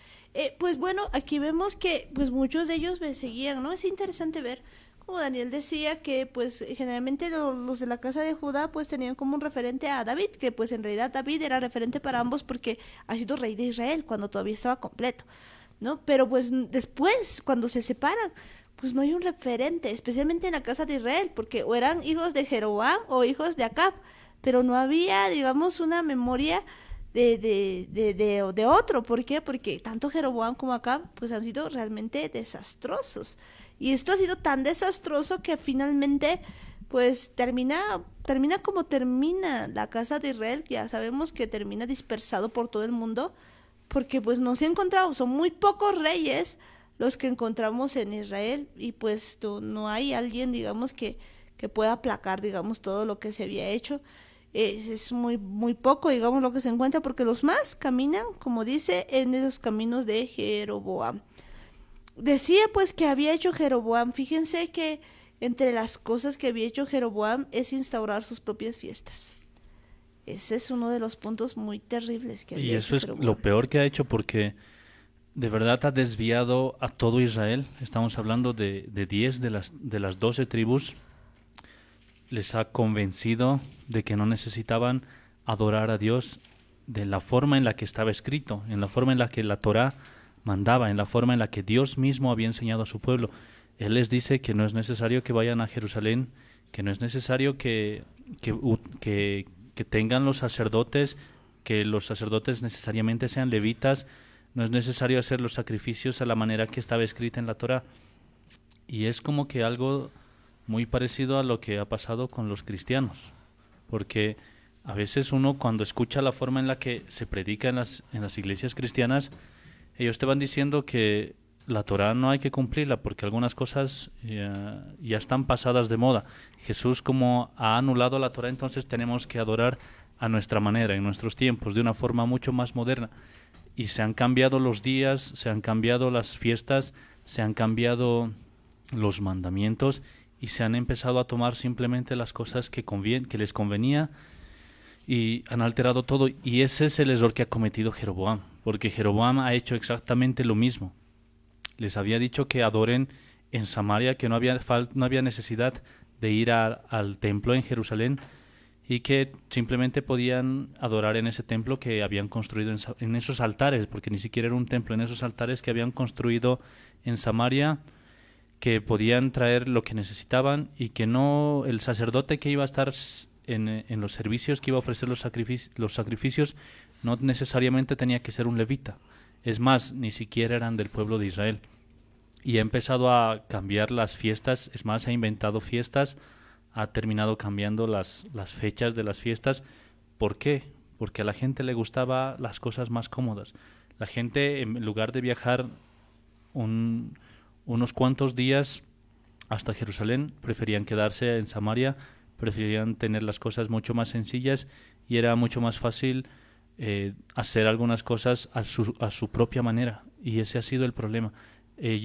Pues bueno, aquí vemos que pues muchos de ellos me seguían, ¿no? Es interesante ver, como Daniel decía, que pues generalmente los de la casa de Judá pues tenían como un referente a David, que pues en realidad David era referente para ambos porque ha sido rey de Israel cuando todavía estaba completo, ¿no? Pero pues después, cuando se separan, pues no hay un referente, especialmente en la casa de Israel, porque o eran hijos de Jeroboam o hijos de Acab, pero no había, digamos, una memoria de otro. ¿Por qué? Porque tanto Jeroboam como Acab pues han sido realmente desastrosos. Y esto ha sido tan desastroso que finalmente pues termina como termina la casa de Israel. Ya sabemos que termina dispersado por todo el mundo, porque pues no se ha encontrado, son muy pocos reyes los que encontramos en Israel, y pues no hay alguien, digamos, que pueda aplacar, digamos, todo lo que se había hecho. Es muy poco, digamos, lo que se encuentra, porque los más caminan, como dice, en esos caminos de Jeroboam. Decía pues que había hecho Jeroboam, fíjense que entre las cosas que había hecho Jeroboam es instaurar sus propias fiestas. Ese es uno de los puntos muy terribles que había Y hecho eso es Jeroboam. lo peor que ha hecho, porque de verdad ha desviado a todo Israel. Estamos hablando de 10 de las 12 tribus. Les ha convencido de que no necesitaban adorar a Dios de la forma en la que estaba escrito, en la forma en la que la Torá mandaba, en la forma en la que Dios mismo había enseñado a su pueblo. Él les dice que no es necesario que vayan a Jerusalén, que no es necesario que tengan los sacerdotes, que los sacerdotes necesariamente sean levitas, no es necesario hacer los sacrificios a la manera que estaba escrita en la Torá. Y es como que algo muy parecido a lo que ha pasado con los cristianos, porque a veces uno, cuando escucha la forma en la que se predica en las iglesias cristianas, ellos te van diciendo que la Torá no hay que cumplirla porque algunas cosas ya están pasadas de moda. Jesús, como ha anulado la Torá, entonces tenemos que adorar a nuestra manera, en nuestros tiempos, de una forma mucho más moderna. Y se han cambiado los días, se han cambiado las fiestas, se han cambiado los mandamientos, y se han empezado a tomar simplemente las cosas que les convenía, y han alterado todo. Y ese es el error que ha cometido Jeroboam, porque Jeroboam ha hecho exactamente lo mismo. Les había dicho que adoren en Samaria, que no había necesidad de ir al templo en Jerusalén, y que simplemente podían adorar en ese templo que habían construido en esos altares, porque ni siquiera era un templo, en esos altares que habían construido en Samaria, que podían traer lo que necesitaban, y que no, el sacerdote que iba a estar en los servicios, que iba a ofrecer los sacrificios, no necesariamente tenía que ser un levita. Es más, ni siquiera eran del pueblo de Israel. Y ha empezado a cambiar las fiestas, es más, ha inventado fiestas, ha terminado cambiando las fechas de las fiestas. ¿Por qué? Porque a la gente le gustaba las cosas más cómodas. La gente, en lugar de viajar unos cuantos días hasta Jerusalén, preferían quedarse en Samaria, preferían tener las cosas mucho más sencillas, y era mucho más fácil hacer algunas cosas a su propia manera. Y ese ha sido el problema.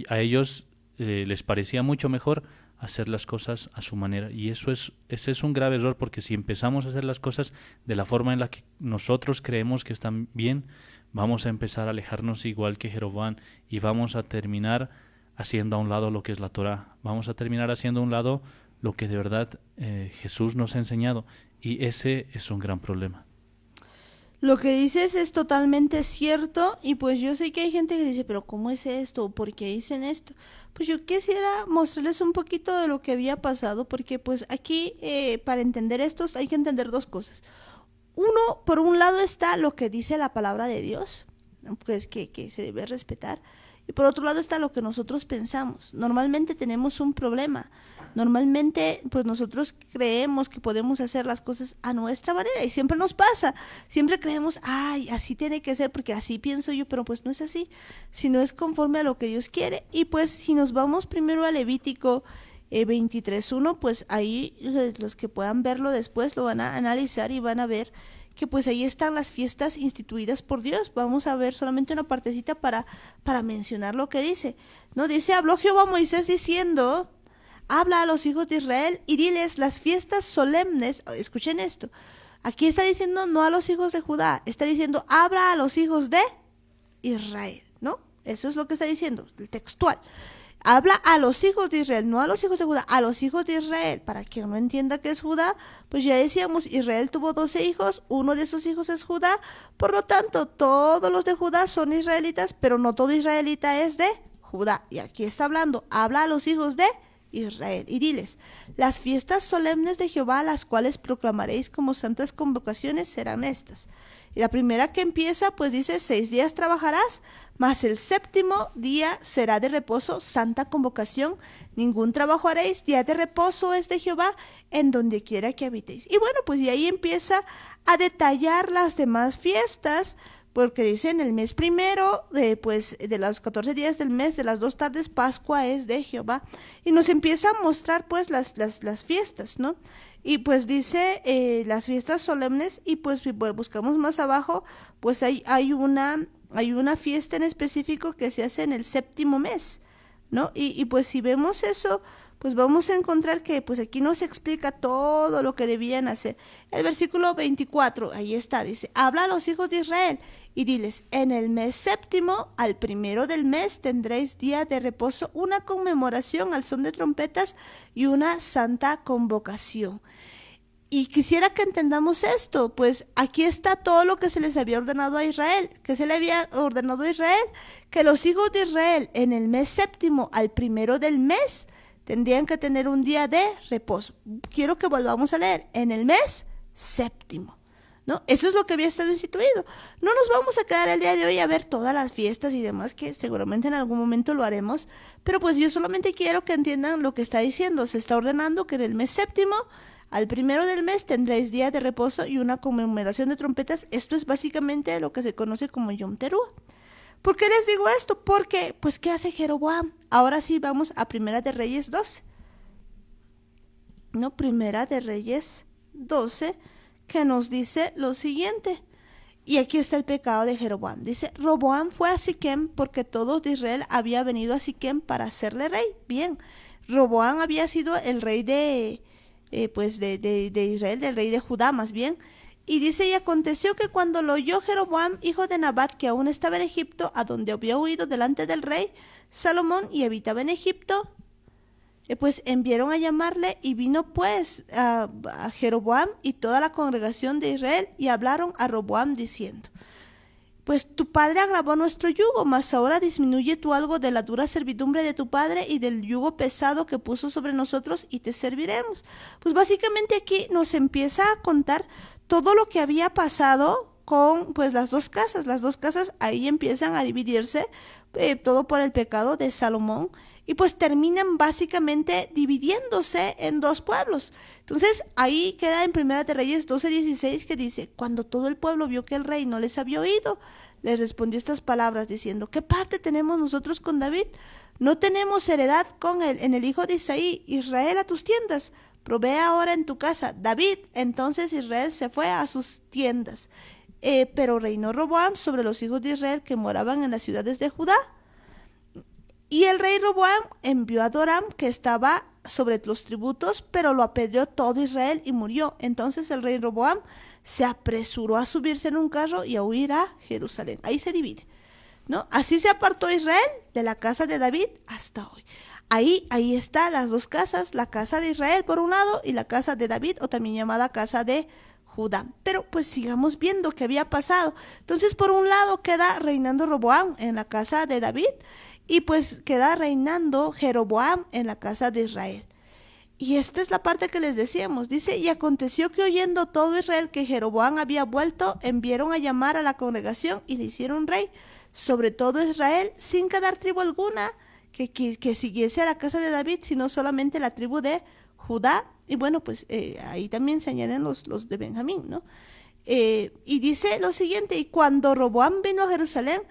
A ellos les parecía mucho mejor hacer las cosas a su manera, y ese es un grave error, porque si empezamos a hacer las cosas de la forma en la que nosotros creemos que están bien, vamos a empezar a alejarnos igual que Jeroboam, y vamos a terminar haciendo a un lado lo que es la Torá. Vamos a terminar haciendo a un lado lo que de verdad Jesús nos ha enseñado, y ese es un gran problema. Lo que dices es totalmente cierto, y pues yo sé que hay gente que dice, pero ¿cómo es esto? ¿Por qué dicen esto? Pues yo quisiera mostrarles un poquito de lo que había pasado, porque pues aquí para entender esto hay que entender dos cosas. Uno, por un lado está lo que dice la palabra de Dios, pues que se debe respetar, y por otro lado está lo que nosotros pensamos. Normalmente tenemos un problema, Normalmente, pues nosotros creemos que podemos hacer las cosas a nuestra manera y siempre nos pasa. Siempre creemos, ay, así tiene que ser porque así pienso yo, pero pues no es así, sino es conforme a lo que Dios quiere. Y pues si nos vamos primero a Levítico 23:1, pues ahí los que puedan verlo después lo van a analizar y van a ver que pues ahí están las fiestas instituidas por Dios. Vamos a ver solamente una partecita para mencionar lo que dice. No dice, habló Jehová a Moisés diciendo, habla a los hijos de Israel y diles las fiestas solemnes. Escuchen esto. Aquí está diciendo no a los hijos de Judá, está diciendo habla a los hijos de Israel, ¿no? Eso es lo que está diciendo, el textual. Habla a los hijos de Israel, no a los hijos de Judá, a los hijos de Israel. Para quien no entienda qué es Judá, pues ya decíamos, Israel tuvo 12 hijos, uno de esos hijos es Judá, por lo tanto, todos los de Judá son israelitas, pero no todo israelita es de Judá. Y aquí está hablando, habla a los hijos de Israel y diles, las fiestas solemnes de Jehová, las cuales proclamaréis como santas convocaciones, serán estas. Y la primera que empieza, pues dice, 6 días trabajarás, mas el 7º día será de reposo, santa convocación, ningún trabajo haréis, día de reposo es de Jehová, en donde quiera que habitéis. Y bueno, pues de ahí empieza a detallar las demás fiestas, porque dice en el mes primero, pues de los 14 días del mes, de las 2 tardes, Pascua es de Jehová. Y nos empieza a mostrar pues las fiestas, ¿no? Y pues dice las fiestas solemnes, y pues buscamos más abajo, pues hay una fiesta en específico que se hace en el 7º mes, ¿no? Y pues si vemos eso, pues vamos a encontrar que pues aquí nos explica todo lo que debían hacer. El versículo 24, ahí está, dice, habla a los hijos de Israel y diles, en el mes 7º, al 1 del mes, tendréis día de reposo, una conmemoración al son de trompetas y una santa convocación. Y quisiera que entendamos esto, pues aquí está todo lo que se les había ordenado a Israel. ¿Qué se le había ordenado a Israel? Que los hijos de Israel en el mes 7º, al 1 del mes, tendrían que tener un día de reposo. Quiero que volvamos a leer, en el mes 7º. ¿No? Eso es lo que había estado instituido. No nos vamos a quedar el día de hoy a ver todas las fiestas y demás, que seguramente en algún momento lo haremos, pero pues yo solamente quiero que entiendan lo que está diciendo. Se está ordenando que en el mes 7º, al 1 del mes, tendréis día de reposo y una conmemoración de trompetas. Esto es básicamente lo que se conoce como Yom Teruah. ¿Por qué les digo esto? Porque, pues, ¿qué hace Jeroboam? Ahora sí vamos a Primera de Reyes 12. No, Primera de Reyes 12, que nos dice lo siguiente. Y aquí está el pecado de Jeroboam. Dice, Roboam fue a Siquem porque todo de Israel había venido a Siquem para hacerle rey. Bien, Roboam había sido el rey de Israel, del rey de Judá más bien. Y dice, y aconteció que cuando lo oyó Jeroboam, hijo de Nabat, que aún estaba en Egipto, a donde había huido delante del rey Salomón y habitaba en Egipto, pues enviaron a llamarle y vino pues a Jeroboam y toda la congregación de Israel y hablaron a Roboam diciendo, pues tu padre agravó nuestro yugo, mas ahora disminuye tú algo de la dura servidumbre de tu padre y del yugo pesado que puso sobre nosotros y te serviremos. Pues básicamente aquí nos empieza a contar todo lo que había pasado con pues las dos casas. Las dos casas ahí empiezan a dividirse, todo por el pecado de Salomón. Y pues terminan básicamente dividiéndose en 2 pueblos. Entonces ahí queda en Primera de Reyes 12:16 que dice, cuando todo el pueblo vio que el rey no les había oído, les respondió estas palabras diciendo, ¿qué parte tenemos nosotros con David? No tenemos heredad con él, en el hijo de Isaí. Israel, a tus tiendas, provee ahora en tu casa. David, entonces Israel se fue a sus tiendas. Pero reinó Roboam sobre los hijos de Israel que moraban en las ciudades de Judá. Y el rey Roboam envió a Doram, que estaba sobre los tributos, pero lo apedreó todo Israel y murió. Entonces el rey Roboam se apresuró a subirse en un carro y a huir a Jerusalén. Ahí se divide, ¿no? Así se apartó Israel de la casa de David hasta hoy. Ahí está las 2 casas, la casa de Israel por un lado y la casa de David, o también llamada casa de Judá. Pero pues sigamos viendo qué había pasado. Entonces por un lado queda reinando Roboam en la casa de David, y pues queda reinando Jeroboam en la casa de Israel. Y esta es la parte que les decíamos. Dice, y aconteció que oyendo todo Israel que Jeroboam había vuelto, enviaron a llamar a la congregación y le hicieron rey sobre todo Israel, sin quedar tribu alguna que siguiese a la casa de David, sino solamente la tribu de Judá. Y bueno, pues ahí también se añaden los de Benjamín, ¿no? Y dice lo siguiente: y cuando Roboam vino a Jerusalén,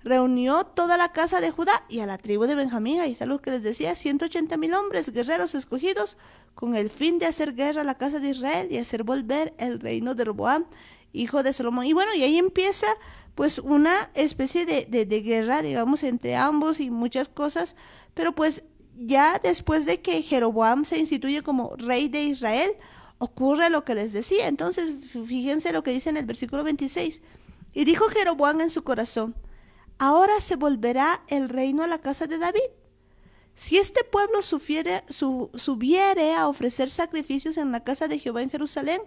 reunió toda la casa de Judá y a la tribu de Benjamín, ahí está lo que les decía, 180,000 hombres, guerreros escogidos, con el fin de hacer guerra a la casa de Israel y hacer volver el reino de Roboam, hijo de Salomón. Y bueno, y ahí empieza pues una especie de guerra, digamos, entre ambos y muchas cosas, pero pues ya después de que Jeroboam se instituye como rey de Israel, ocurre lo que les decía. Entonces, fíjense lo que dice en el versículo 26. Y dijo Jeroboam en su corazón: ahora se volverá el reino a la casa de David. Si este pueblo subiere a ofrecer sacrificios en la casa de Jehová en Jerusalén,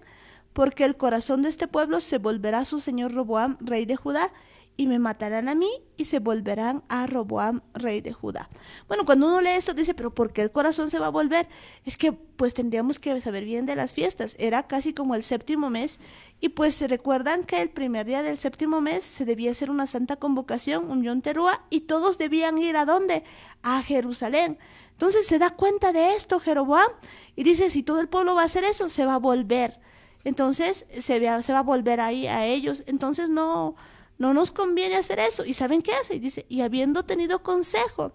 porque el corazón de este pueblo se volverá a su señor Roboam, rey de Judá, y me matarán a mí y se volverán a Roboam, rey de Judá. Bueno, cuando uno lee esto dice, pero ¿por qué el corazón se va a volver? Es que pues tendríamos que saber bien de las fiestas. Era casi como el séptimo mes, y pues se recuerdan que el primer día del séptimo mes se debía hacer una santa convocación, un Yom Teruah, y todos debían ir ¿a dónde? A Jerusalén. Entonces se da cuenta de esto Jeroboam y dice, si todo el pueblo va a hacer eso, se va a volver. Entonces se va a volver ahí a ellos. Entonces no nos conviene hacer eso. ¿Y saben qué hace? Y dice, y habiendo tenido consejo,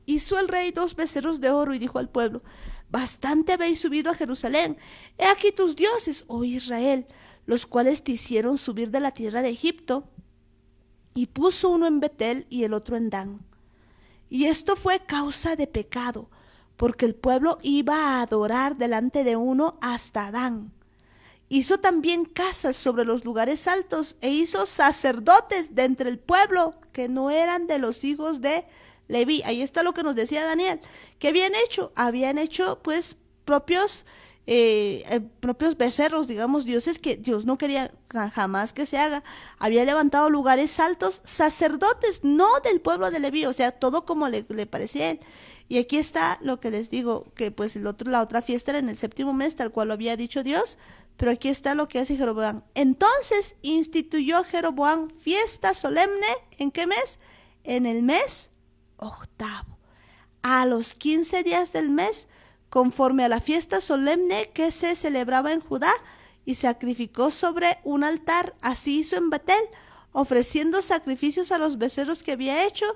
hizo el rey 2 becerros de oro y dijo al pueblo, bastante habéis subido a Jerusalén. He aquí tus dioses, oh Israel, los cuales te hicieron subir de la tierra de Egipto. Y puso uno en Betel y el otro en Dan. Y esto fue causa de pecado, porque el pueblo iba a adorar delante de uno hasta Dan. Hizo también casas sobre los lugares altos e hizo sacerdotes de entre el pueblo que no eran de los hijos de Leví. Ahí está lo que nos decía Daniel. ¿Qué habían hecho? Habían hecho pues propios becerros, digamos, dioses que Dios no quería jamás que se haga. Había levantado lugares altos, sacerdotes, no del pueblo de Leví, o sea, todo como le parecía a él. Y aquí está lo que les digo, que pues la otra fiesta era en el séptimo mes, tal cual lo había dicho Dios. Pero aquí está lo que hace Jeroboam. Entonces instituyó Jeroboam fiesta solemne. ¿En qué mes? En el mes octavo. A los 15 días del mes, conforme a la fiesta solemne que se celebraba en Judá, y sacrificó sobre un altar. Así hizo en Betel, ofreciendo sacrificios a los becerros que había hecho.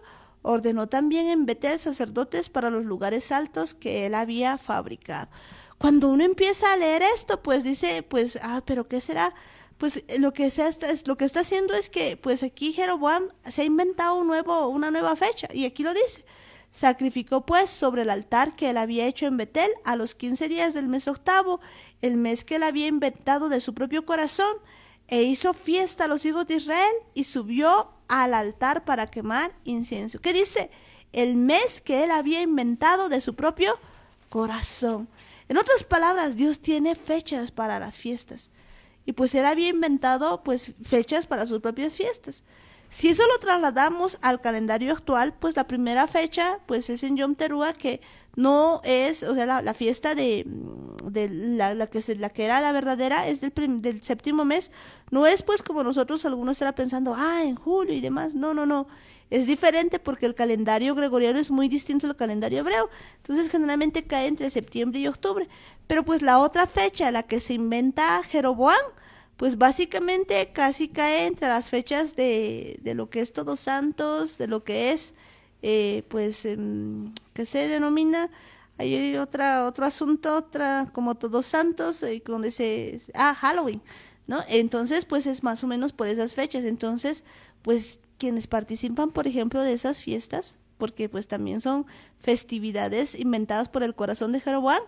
Ordenó también en Betel sacerdotes para los lugares altos que él había fabricado. Cuando uno empieza a leer esto, pues dice, pues, pero ¿qué será? Pues lo que está haciendo es que, pues aquí Jeroboam se ha inventado una nueva fecha, y aquí lo dice. Sacrificó pues sobre el altar que él había hecho en Betel a los 15 días del mes octavo, el mes que él había inventado de su propio corazón, e hizo fiesta a los hijos de Israel y subió al altar para quemar incienso. ¿Qué dice? El mes que él había inventado de su propio corazón. En otras palabras, Dios tiene fechas para las fiestas. Y pues él había inventado pues fechas para sus propias fiestas. Si eso lo trasladamos al calendario actual, pues la primera fecha pues es en Yom Teruah, que no es, o sea, la fiesta de la que era la verdadera es del séptimo mes. No es pues como nosotros algunos estarán pensando, en julio y demás. No. Es diferente porque el calendario gregoriano es muy distinto al calendario hebreo. Entonces generalmente cae entre septiembre y octubre. Pero pues la otra fecha, la que se inventa Jeroboam, pues básicamente casi cae entre las fechas de lo que es Todos Santos, de lo que es, que se denomina, hay otro asunto, como Todos Santos, donde Halloween, ¿no? Entonces pues es más o menos por esas fechas. Entonces pues quienes participan, por ejemplo, de esas fiestas, porque pues también son festividades inventadas por el corazón de Jeroboam,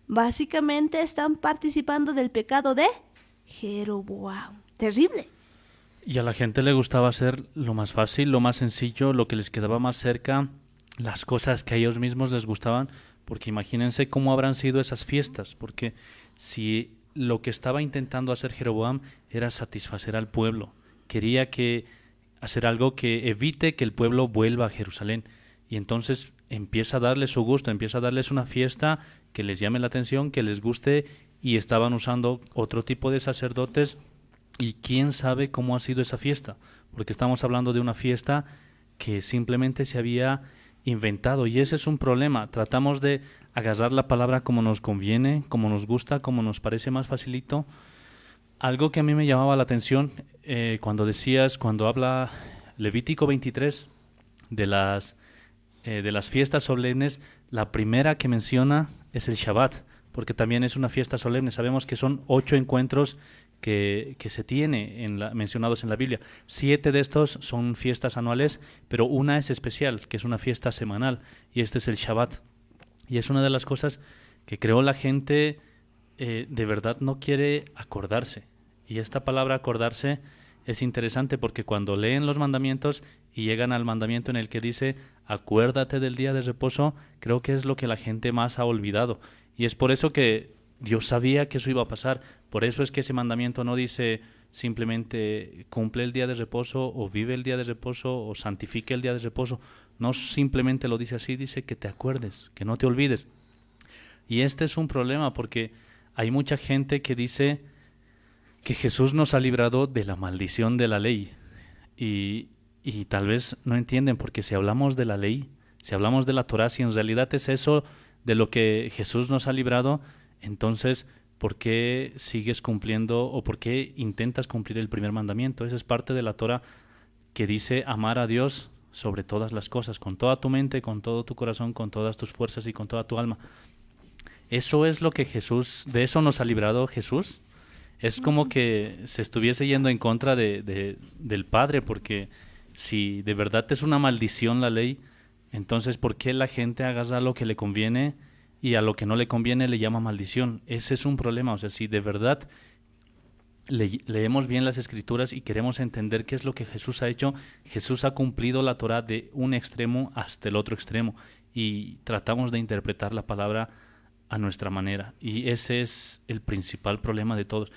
básicamente están participando del pecado de Jeroboam. Terrible. Y a la gente le gustaba hacer lo más fácil, lo más sencillo, lo que les quedaba más cerca, las cosas que a ellos mismos les gustaban, porque imagínense cómo habrán sido esas fiestas, porque si lo que estaba intentando hacer Jeroboam era satisfacer al pueblo, quería hacer algo que evite que el pueblo vuelva a Jerusalén, y entonces empieza a darles su gusto, empieza a darles una fiesta que les llame la atención, que les guste, y estaban usando otro tipo de sacerdotes, y quién sabe cómo ha sido esa fiesta, porque estamos hablando de una fiesta que simplemente se había inventado, y ese es un problema. Tratamos de agarrar la palabra como nos conviene, como nos gusta, como nos parece más facilito. Algo que a mí me llamaba la atención cuando habla Levítico 23 de las fiestas solemnes, la primera que menciona es el Shabbat, porque también es una fiesta solemne. Sabemos que son 8 encuentros que se tiene mencionados en la Biblia. 7 de estos son fiestas anuales, pero una es especial, que es una fiesta semanal, y este es el Shabbat. Y es una de las cosas que creo la gente de verdad no quiere acordarse. Y esta palabra acordarse es interesante porque cuando leen los mandamientos y llegan al mandamiento en el que dice acuérdate del día de reposo, creo que es lo que la gente más ha olvidado. Y es por eso que Dios sabía que eso iba a pasar. Por eso es que ese mandamiento no dice simplemente cumple el día de reposo o vive el día de reposo o santifique el día de reposo. No simplemente lo dice así, dice que te acuerdes, que no te olvides. Y este es un problema porque hay mucha gente que dice que Jesús nos ha librado de la maldición de la ley. Y tal vez no entienden, porque si hablamos de la ley, si hablamos de la Torá, si en realidad es eso de lo que Jesús nos ha librado, entonces, ¿por qué sigues cumpliendo o por qué intentas cumplir el primer mandamiento? Esa es parte de la Torá que dice amar a Dios sobre todas las cosas, con toda tu mente, con todo tu corazón, con todas tus fuerzas y con toda tu alma. Eso es lo que Jesús, de eso nos ha librado Jesús. Es como que se estuviese yendo en contra del Padre, porque si de verdad es una maldición la ley, entonces ¿por qué la gente agarra lo que le conviene y a lo que no le conviene le llama maldición? Ese es un problema. O sea, si de verdad leemos bien las Escrituras y queremos entender qué es lo que Jesús ha hecho, Jesús ha cumplido la Torá de un extremo hasta el otro extremo y tratamos de interpretar la palabra a nuestra manera, y ese es el principal problema de todos.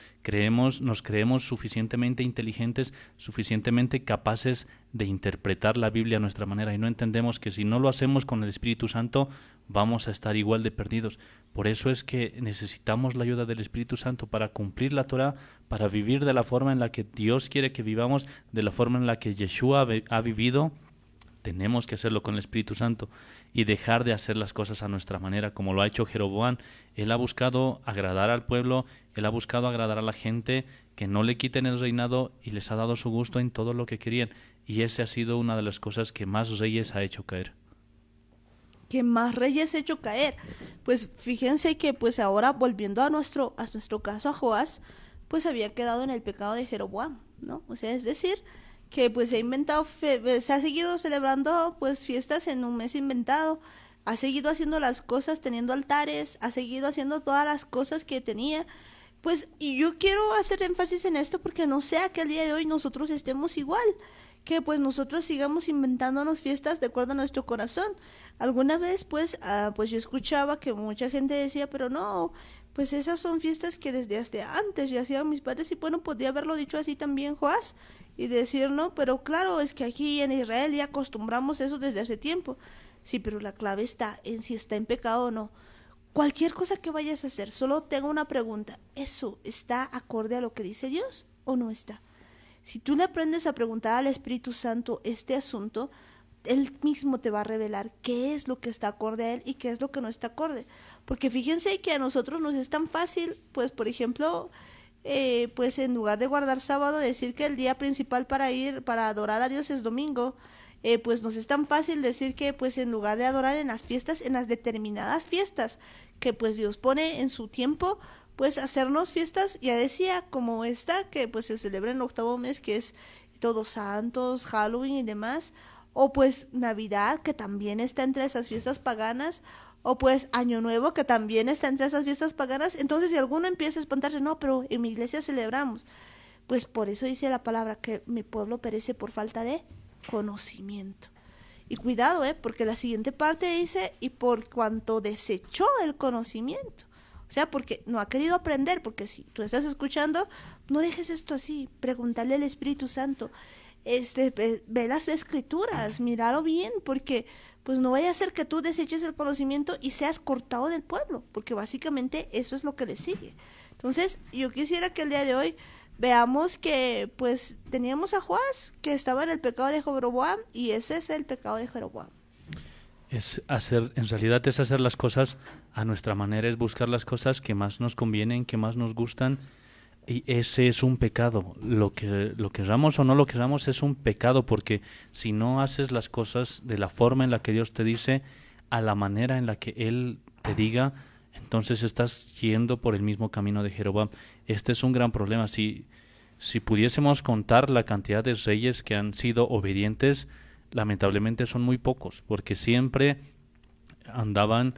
Nos creemos suficientemente inteligentes, suficientemente capaces de interpretar la Biblia a nuestra manera, y no entendemos que si no lo hacemos con el Espíritu Santo vamos a estar igual de perdidos. Por eso es que necesitamos la ayuda del Espíritu Santo para cumplir la Torá, para vivir de la forma en la que Dios quiere que vivamos, de la forma en la que Yeshua ha vivido. Tenemos que hacerlo con el Espíritu Santo y dejar de hacer las cosas a nuestra manera, como lo ha hecho Jeroboam. Él ha buscado agradar al pueblo, él ha buscado agradar a la gente, que no le quiten el reinado, y les ha dado su gusto en todo lo que querían. Y esa ha sido una de las cosas que más reyes ha hecho caer. ¿Qué más reyes ha hecho caer? Pues fíjense que pues ahora volviendo a nuestro caso a Joás, pues había quedado en el pecado de Jeroboam, ¿no? O sea, es decir, que pues se ha seguido celebrando pues fiestas en un mes inventado, ha seguido haciendo las cosas, teniendo altares, ha seguido haciendo todas las cosas que tenía, pues, y yo quiero hacer énfasis en esto porque no sea que el día de hoy nosotros estemos igual, que pues nosotros sigamos inventándonos fiestas de acuerdo a nuestro corazón. Alguna vez pues yo escuchaba que mucha gente decía, pero no, pues esas son fiestas que desde hasta antes ya hacían mis padres, y bueno, podía haberlo dicho así también Joás, y decir, no, pero claro, es que aquí en Israel ya acostumbramos eso desde hace tiempo. Sí, pero la clave está en si está en pecado o no. Cualquier cosa que vayas a hacer, solo tengo una pregunta: ¿eso está acorde a lo que dice Dios o no está? Si tú le aprendes a preguntar al Espíritu Santo este asunto, Él mismo te va a revelar qué es lo que está acorde a Él y qué es lo que no está acorde. Porque fíjense que a nosotros nos es tan fácil, pues por ejemplo, pues en lugar de guardar sábado, decir que el día principal para adorar a Dios es domingo. Pues nos es tan fácil decir que pues en lugar de adorar en las fiestas, en las determinadas fiestas que pues Dios pone en su tiempo, pues hacernos fiestas, ya decía, como esta que pues se celebra en el 8º mes, que es Todos Santos, Halloween y demás, o pues Navidad, que también está entre esas fiestas paganas, o pues Año Nuevo, que también está entre esas fiestas paganas. Entonces si alguno empieza a espantarse, no, pero en mi iglesia celebramos, pues por eso dice la palabra que mi pueblo perece por falta de conocimiento. Y cuidado, porque la siguiente parte dice, y por cuanto desechó el conocimiento. O sea, porque no ha querido aprender, porque si tú estás escuchando, no dejes esto así, pregúntale al Espíritu Santo, ve las escrituras, míralo bien, porque pues no vaya a ser que tú deseches el conocimiento y seas cortado del pueblo, porque básicamente eso es lo que le sigue. Entonces, yo quisiera que el día de hoy veamos que pues teníamos a Joás, que estaba en el pecado de Jeroboam, y ese es el pecado de Jeroboam. en realidad es hacer las cosas a nuestra manera, es buscar las cosas que más nos convienen, que más nos gustan, y ese es un pecado. Lo queramos o no lo queramos, es un pecado, porque si no haces las cosas de la forma en la que Dios te dice, a la manera en la que Él te diga, entonces estás yendo por el mismo camino de Jeroboam. Este es un gran problema. Si pudiésemos contar la cantidad de reyes que han sido obedientes, lamentablemente son muy pocos, porque siempre andaban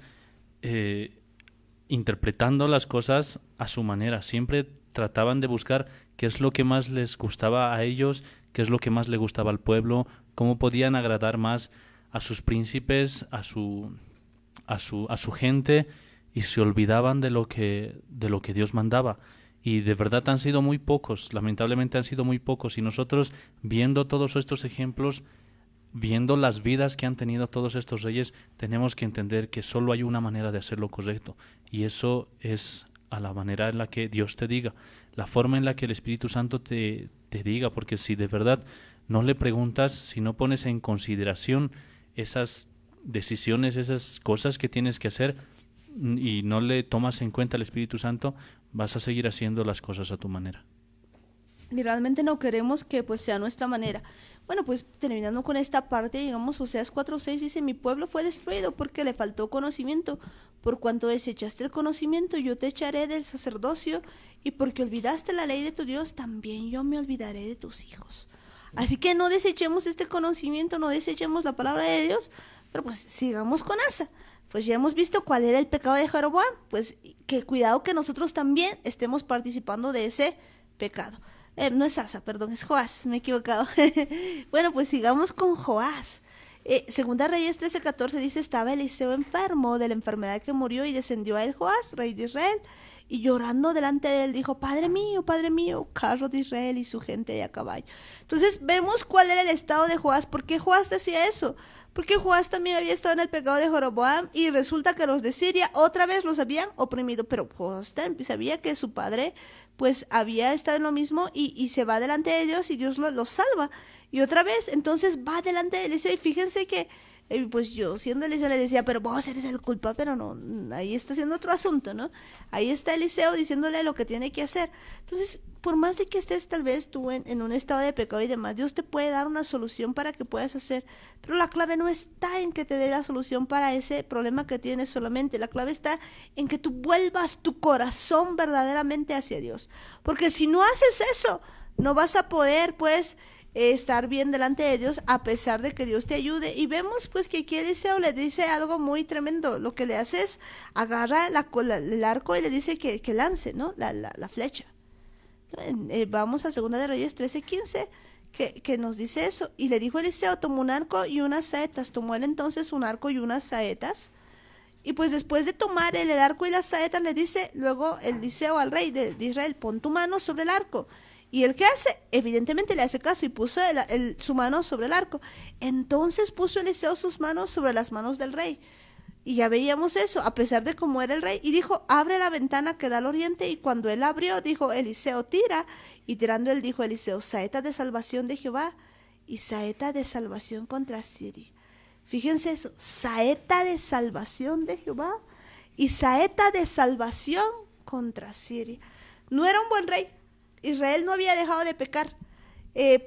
interpretando las cosas a su manera, siempre trataban de buscar qué es lo que más les gustaba a ellos, qué es lo que más le gustaba al pueblo, cómo podían agradar más a sus príncipes, a su gente, y se olvidaban de lo que Dios mandaba. Y de verdad han sido muy pocos, lamentablemente han sido muy pocos, y nosotros, viendo todos estos ejemplos, viendo las vidas que han tenido todos estos reyes, tenemos que entender que solo hay una manera de hacer lo correcto, y eso es a la manera en la que Dios te diga, la forma en la que el Espíritu Santo te diga, porque si de verdad no le preguntas, si no pones en consideración esas decisiones, esas cosas que tienes que hacer, y no le tomas en cuenta al Espíritu Santo, vas a seguir haciendo las cosas a tu manera. Y realmente no queremos que pues sea nuestra manera. Bueno, pues terminando con esta parte, digamos, Oseas 4:6 dice: mi pueblo fue destruido porque le faltó conocimiento. Por cuanto desechaste el conocimiento, yo te echaré del sacerdocio, y porque olvidaste la ley de tu Dios, también yo me olvidaré de tus hijos. Así que no desechemos este conocimiento, no desechemos la palabra de Dios, pero pues sigamos con Asa. Pues ya hemos visto cuál era el pecado de Jeroboam, pues que cuidado que nosotros también estemos participando de ese pecado. No es Asa, perdón, es Joás, me he equivocado. Bueno, pues sigamos con Joás. Segunda Reyes 13:14 dice: estaba Eliseo enfermo de la enfermedad que murió, y descendió a él Joás, rey de Israel, y llorando delante de él dijo: Padre mío, carro de Israel y su gente a caballo. Entonces vemos cuál era el estado de Joás. ¿Por qué Joás decía eso? Porque Joás también había estado en el pecado de Jeroboam, y resulta que los de Siria otra vez los habían oprimido, pero Joás sabía que su padre pues había estado en lo mismo, y se va delante de Dios, y Dios lo salva. Y otra vez, entonces va delante de Eliseo, y fíjense que pues yo siendo Eliseo le decía: pero vos eres el culpable, pero no, ahí está haciendo otro asunto, ¿no? Ahí está Eliseo diciéndole lo que tiene que hacer. Entonces, por más de que estés tal vez tú en un estado de pecado y demás, Dios te puede dar una solución para que puedas hacer, pero la clave no está en que te dé la solución para ese problema que tienes solamente. La clave está en que tú vuelvas tu corazón verdaderamente hacia Dios, porque si no haces eso, no vas a poder pues estar bien delante de Dios, a pesar de que Dios te ayude. Y vemos pues que aquí Eliseo le dice algo muy tremendo. Lo que le hace es agarra el arco y le dice que lance, ¿no? La flecha. Vamos a Segunda de Reyes 13:15, que nos dice eso. Y le dijo Eliseo: tomó un arco y unas saetas. Tomó él entonces un arco y unas saetas, y pues después de tomar el arco y las saetas, le dice luego Eliseo al rey de Israel: pon tu mano sobre el arco. Y el que hace, evidentemente le hace caso, y puso su mano sobre el arco. Entonces puso Eliseo sus manos sobre las manos del rey. Y ya veíamos eso, a pesar de cómo era el rey. Y dijo: abre la ventana que da al oriente. Y cuando él abrió, dijo Eliseo: tira. Y tirando él, dijo Eliseo: saeta de salvación de Jehová, y saeta de salvación contra Siria. Fíjense eso, saeta de salvación de Jehová y saeta de salvación contra Siria. No era un buen rey. Israel no había dejado de pecar.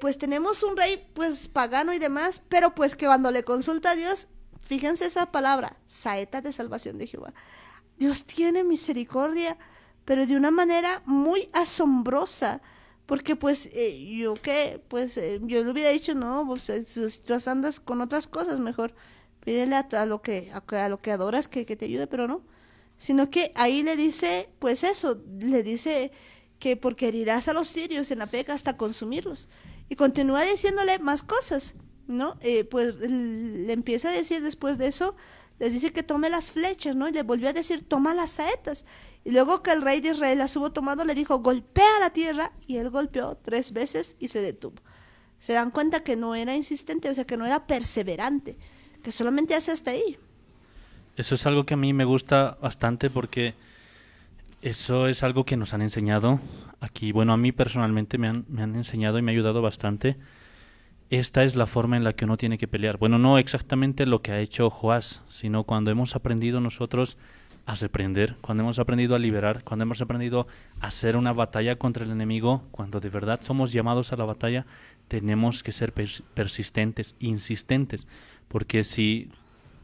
Pues tenemos un rey pues pagano y demás, pero pues que cuando le consulta a Dios, fíjense esa palabra, saeta de salvación de Jehová. Dios tiene misericordia, pero de una manera muy asombrosa, porque pues yo le hubiera dicho: no, pues, si tú andas con otras cosas, mejor pídele a lo que adoras que te ayude, pero no. Sino que ahí le dice, pues eso, le dice que porque herirás a los sirios en la pega hasta consumirlos. Y continúa diciéndole más cosas, ¿no? Pues le empieza a decir después de eso, les dice que tome las flechas, ¿no? Y le volvió a decir: toma las saetas. Y luego que el rey de Israel las hubo tomado, le dijo: golpea la tierra. Y él golpeó 3 veces y se detuvo. Se dan cuenta que no era insistente, o sea, que no era perseverante, que solamente hace hasta ahí. Eso es algo que a mí me gusta bastante, porque eso es algo que nos han enseñado aquí. Bueno, a mí personalmente me han enseñado y me ha ayudado bastante. esta es la forma en la que uno tiene que pelear. Bueno, no exactamente lo que ha hecho Joás, sino cuando hemos aprendido nosotros a reprender, cuando hemos aprendido a liberar, cuando hemos aprendido a hacer una batalla contra el enemigo, cuando de verdad somos llamados a la batalla, tenemos que ser persistentes, insistentes, porque si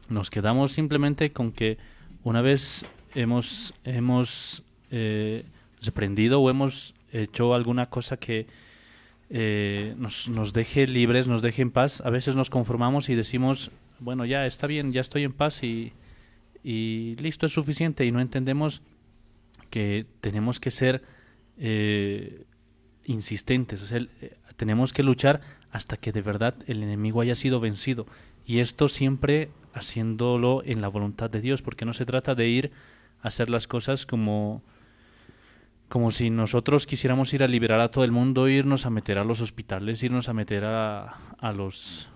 nos quedamos simplemente con que una vez hemos reprendido o hemos hecho alguna cosa que nos deje libres, nos deje en paz, a veces nos conformamos y decimos, bueno, ya está bien, ya estoy en paz y listo, es suficiente, y no entendemos que tenemos que ser insistentes, o sea, tenemos que luchar hasta que de verdad el enemigo haya sido vencido, y esto siempre haciéndolo en la voluntad de Dios, porque no se trata de ir a hacer las cosas como si nosotros quisiéramos ir a liberar a todo el mundo, irnos a meter a los hospitales, irnos a meter a los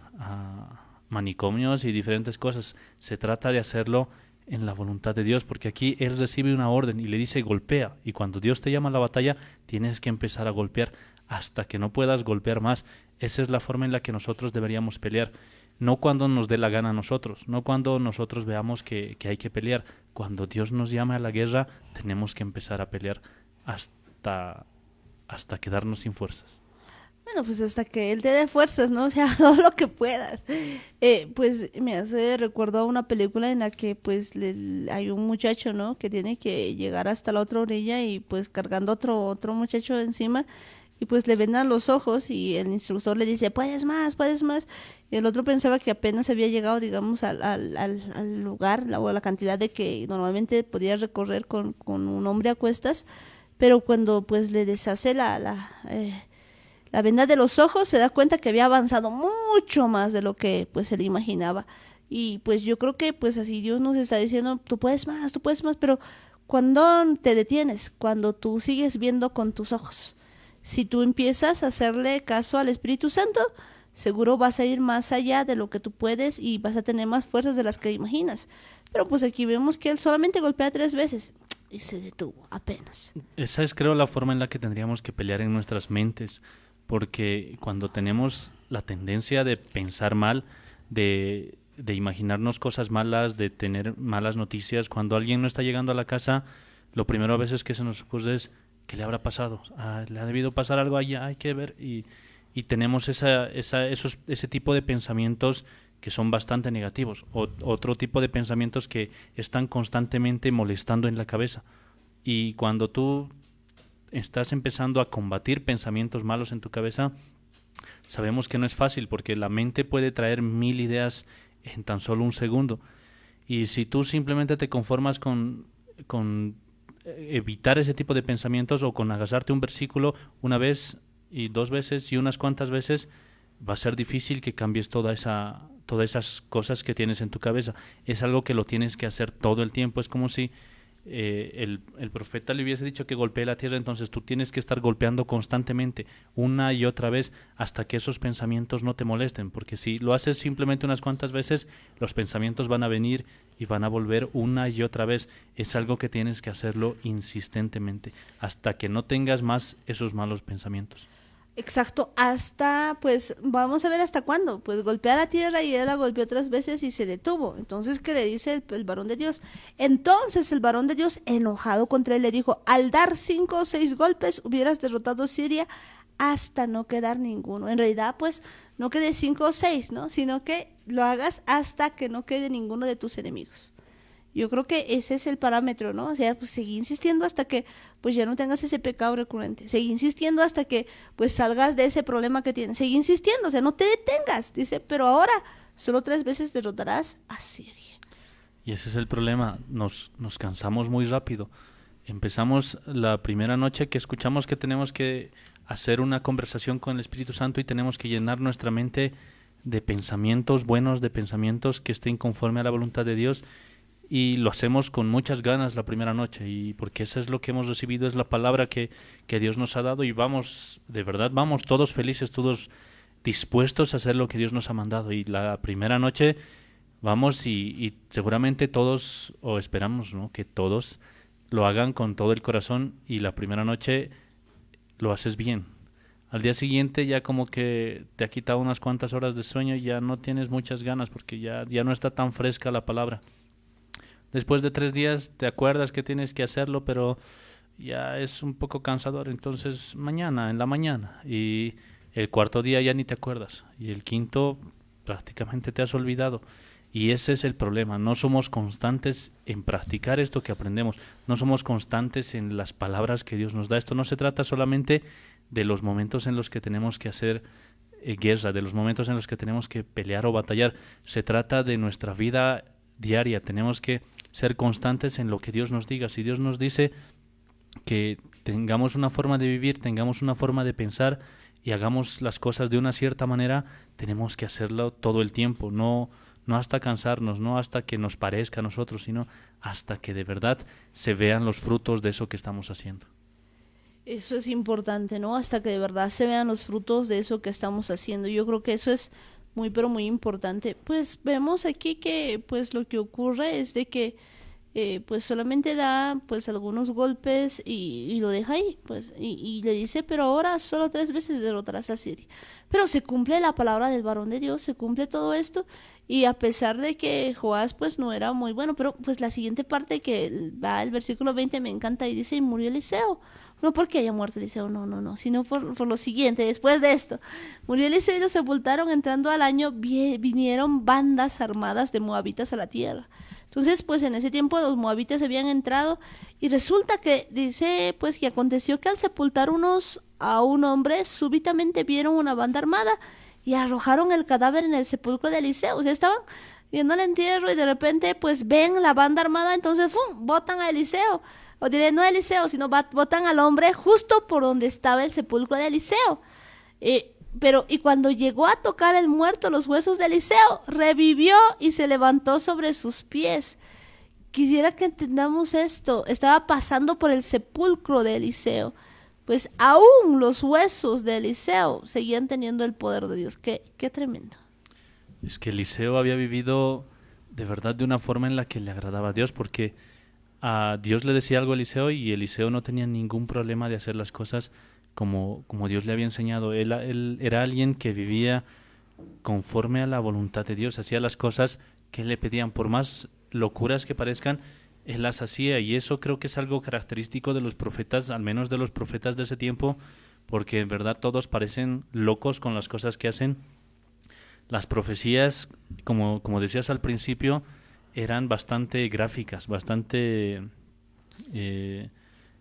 manicomios y diferentes cosas. Se trata de hacerlo en la voluntad de Dios, porque aquí Él recibe una orden y le dice golpea, y cuando Dios te llama a la batalla tienes que empezar a golpear hasta que no puedas golpear más. Esa es la forma en la que nosotros deberíamos pelear, no cuando nos dé la gana a nosotros, no cuando nosotros veamos que hay que pelear. Cuando Dios nos llama a la guerra tenemos que empezar a pelear hasta quedarnos sin fuerzas. Bueno, pues hasta que Él te dé fuerzas, ¿no? O sea, todo lo que puedas. Pues me hace recuerdo a una película en la que pues hay un muchacho, ¿no? Que tiene que llegar hasta la otra orilla y pues cargando otro muchacho encima y pues le vendan los ojos y el instructor le dice, puedes más, puedes más. Y el otro pensaba que apenas había llegado, digamos, al lugar o a la cantidad de que normalmente podía recorrer con un hombre a cuestas, pero cuando pues le deshace la venda de los ojos, se da cuenta que había avanzado mucho más de lo que pues él imaginaba. Y pues yo creo que pues así Dios nos está diciendo, tú puedes más, pero cuando te detienes, cuando tú sigues viendo con tus ojos, si tú empiezas a hacerle caso al Espíritu Santo, seguro vas a ir más allá de lo que tú puedes y vas a tener más fuerzas de las que imaginas. Pero pues aquí vemos que él solamente golpea 3 veces y se detuvo apenas. Esa es, creo, la forma en la que tendríamos que pelear en nuestras mentes, porque cuando tenemos la tendencia de pensar mal, de imaginarnos cosas malas, de tener malas noticias, cuando alguien no está llegando a la casa, lo primero a veces que se nos ocurre es, ¿qué le habrá pasado? ¿Le ha debido pasar algo allá? Hay que ver. Y tenemos ese tipo de pensamientos que son bastante negativos. Otro tipo de pensamientos que están constantemente molestando en la cabeza. Y cuando tú estás empezando a combatir pensamientos malos en tu cabeza, sabemos que no es fácil, porque la mente puede traer 1000 ideas en tan solo un segundo. Y si tú simplemente te conformas con evitar ese tipo de pensamientos o con agarrarte un versículo una vez y 2 veces y unas cuantas veces, va a ser difícil que cambies todas esas cosas que tienes en tu cabeza. Es algo que lo tienes que hacer todo el tiempo. Es como si el profeta le hubiese dicho que golpee la tierra, entonces tú tienes que estar golpeando constantemente una y otra vez hasta que esos pensamientos no te molesten, porque si lo haces simplemente unas cuantas veces, los pensamientos van a venir y van a volver una y otra vez. Es algo que tienes que hacerlo insistentemente hasta que no tengas más esos malos pensamientos. Exacto, hasta, pues, vamos a ver hasta cuándo, pues golpea la tierra y él la golpeó 3 veces y se detuvo. Entonces, ¿qué le dice el varón de Dios? Entonces el varón de Dios, enojado contra él, le dijo, al dar 5 o 6 golpes hubieras derrotado Siria hasta no quedar ninguno. En realidad, pues, no quede 5 o 6, ¿no? Sino que lo hagas hasta que no quede ninguno de tus enemigos. Yo creo que ese es el parámetro, ¿no? O sea, pues seguí insistiendo hasta que pues ya no tengas ese pecado recurrente. Seguí insistiendo hasta que pues salgas de ese problema que tienes. Seguí insistiendo, o sea, no te detengas. Dice, pero ahora solo 3 veces derrotarás a Siria. Y ese es el problema, nos cansamos muy rápido. Empezamos la primera noche que escuchamos que tenemos que hacer una conversación con el Espíritu Santo y tenemos que llenar nuestra mente de pensamientos buenos, de pensamientos que estén conforme a la voluntad de Dios. Y lo hacemos con muchas ganas la primera noche, y porque eso es lo que hemos recibido, es la palabra que Dios nos ha dado, y vamos, de verdad, vamos todos felices, todos dispuestos a hacer lo que Dios nos ha mandado. Y la primera noche vamos y seguramente todos, o esperamos, ¿no?, que todos lo hagan con todo el corazón, y la primera noche lo haces bien. al día siguiente ya como que te ha quitado unas cuantas horas de sueño y ya no tienes muchas ganas porque ya no está tan fresca la palabra. Después de 3 días te acuerdas que tienes que hacerlo, pero ya es un poco cansador. Entonces mañana, en la mañana. Y el cuarto día ya ni te acuerdas. Y el quinto prácticamente te has olvidado. Y ese es el problema. No somos constantes en practicar esto que aprendemos. No somos constantes en las palabras que Dios nos da. Esto no se trata solamente de los momentos en los que tenemos que hacer guerra, de los momentos en los que tenemos que pelear o batallar. Se trata de nuestra vida diaria. Tenemos que ser constantes en lo que Dios nos diga. Si Dios nos dice que tengamos una forma de vivir, tengamos una forma de pensar y hagamos las cosas de una cierta manera, tenemos que hacerlo todo el tiempo, no hasta cansarnos, no hasta que nos parezca a nosotros, sino hasta que de verdad se vean los frutos de eso que estamos haciendo. Eso es importante, ¿no? Hasta que de verdad se vean los frutos de eso que estamos haciendo. Yo creo que eso es muy, pero muy importante. Pues vemos aquí que pues lo que ocurre es de que pues solamente da pues algunos golpes y lo deja ahí, pues, y le dice, pero ahora solo 3 veces derrotarás a Siria. Pero se cumple la palabra del varón de Dios, se cumple todo esto, y a pesar de que Joás pues no era muy bueno, pero pues la siguiente parte que va el versículo 20 me encanta y dice, y murió Eliseo. No porque haya muerto Eliseo, no, sino por lo siguiente, después de esto. Murió Eliseo y lo sepultaron, entrando al año, vinieron bandas armadas de moabitas a la tierra. Entonces, pues en ese tiempo los moabitas habían entrado y resulta que dice, pues que aconteció que al sepultar a un hombre, súbitamente vieron una banda armada y arrojaron el cadáver en el sepulcro de Eliseo. O sea, estaban viendo el entierro y de repente pues ven la banda armada, entonces ¡fum!, botan a Eliseo. O diré, no a Eliseo, sino botan al hombre justo por donde estaba el sepulcro de Eliseo. Y cuando llegó a tocar el muerto los huesos de Eliseo, revivió y se levantó sobre sus pies. Quisiera que entendamos esto. Estaba pasando por el sepulcro de Eliseo. Pues aún los huesos de Eliseo seguían teniendo el poder de Dios. Qué tremendo. Es que Eliseo había vivido de verdad de una forma en la que le agradaba a Dios, porque a Dios le decía algo a Eliseo y Eliseo no tenía ningún problema de hacer las cosas como Dios le había enseñado. Él era alguien que vivía conforme a la voluntad de Dios, hacía las cosas que le pedían, por más locuras que parezcan, él las hacía, y eso creo que es algo característico de los profetas, al menos de los profetas de ese tiempo, porque en verdad todos parecen locos con las cosas que hacen. Las profecías, como decías al principio, eran bastante gráficas, bastante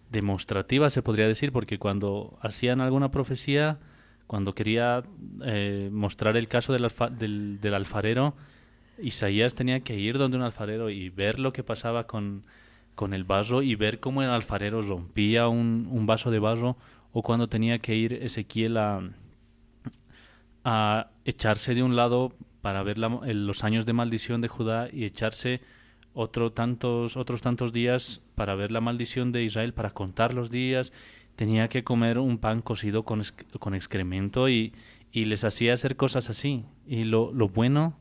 demostrativas, se podría decir, porque cuando hacían alguna profecía, cuando quería mostrar el caso del alfarero, Isaías tenía que ir donde un alfarero y ver lo que pasaba con el vaso y ver cómo el alfarero rompía un vaso de barro, o cuando tenía que ir Ezequiel a echarse de un lado para ver los años de maldición de Judá y echarse otros tantos días para ver la maldición de Israel, para contar los días. Tenía que comer un pan cocido con excremento y les hacía hacer cosas así. Y lo bueno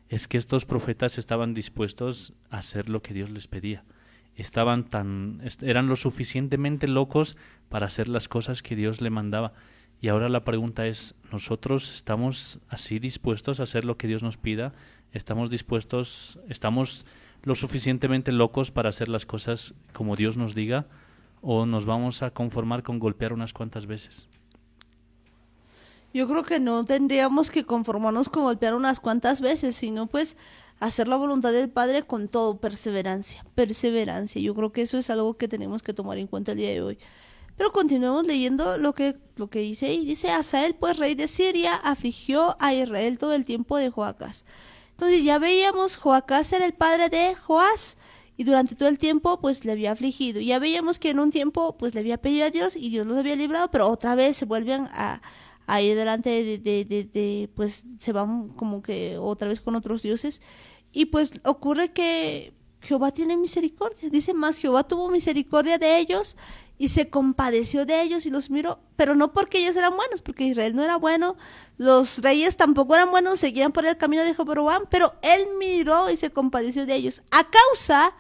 es que estos profetas estaban dispuestos a hacer lo que Dios les pedía. Eran lo suficientemente locos para hacer las cosas que Dios le mandaba. Y ahora la pregunta es, ¿nosotros estamos así dispuestos a hacer lo que Dios nos pida? ¿Estamos lo suficientemente locos para hacer las cosas como Dios nos diga? ¿O nos vamos a conformar con golpear unas cuantas veces? Yo creo que no tendríamos que conformarnos con golpear unas cuantas veces, sino pues hacer la voluntad del Padre con todo, perseverancia. Yo creo que eso es algo que tenemos que tomar en cuenta el día de hoy. Pero continuemos leyendo lo que dice ahí. Dice, Hazael, pues rey de Siria, afligió a Israel todo el tiempo de Joacás. Entonces ya veíamos, Joacás era el padre de Joás, y durante todo el tiempo pues le había afligido. Ya veíamos que en un tiempo pues le había pedido a Dios y Dios los había librado, pero otra vez se vuelven a ir delante pues se van como que otra vez con otros dioses. Y pues ocurre que Jehová tiene misericordia. Dice más, Jehová tuvo misericordia de ellos y se compadeció de ellos y los miró, pero no porque ellos eran buenos, porque Israel no era bueno, los reyes tampoco eran buenos, seguían por el camino de Jeroboam, pero él miró y se compadeció de ellos a causa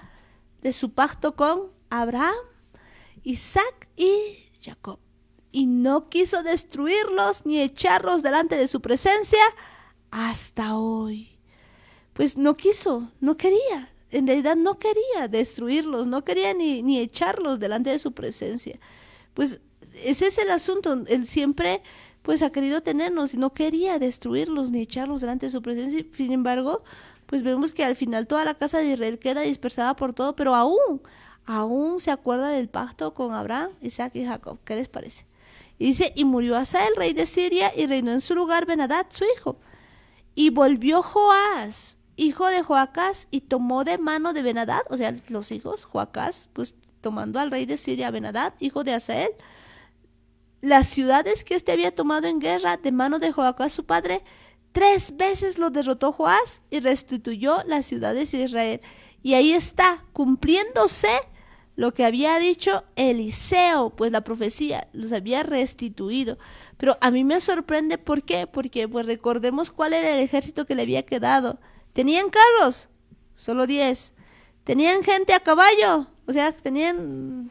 de su pacto con Abraham, Isaac y Jacob. y no quiso destruirlos ni echarlos delante de su presencia hasta hoy. Pues no quiso, no quería, en realidad no quería destruirlos, no quería ni echarlos delante de su presencia. Pues ese es el asunto, él siempre pues ha querido tenernos y no quería destruirlos ni echarlos delante de su presencia. Sin embargo, pues vemos que al final toda la casa de Israel queda dispersada por todo, pero aún se acuerda del pacto con Abraham, Isaac y Jacob. ¿Qué les parece? Y dice, y murió Asa, el rey de Siria, y reinó en su lugar Ben-Hadad, su hijo. Y volvió Joás, hijo de Joacás, y tomó de mano de Ben-Hadad, o sea, los hijos, Joacás, pues tomando al rey de Siria, Ben-Hadad, hijo de Asael, las ciudades que éste había tomado en guerra de mano de Joacás su padre, 3 veces los derrotó Joás y restituyó las ciudades de Israel. Y ahí está, cumpliéndose lo que había dicho Eliseo, pues la profecía los había restituido. Pero a mí me sorprende, ¿por qué? Porque pues recordemos cuál era el ejército que le había quedado. ¿Tenían carros? Solo 10. ¿Tenían gente a caballo? O sea, tenían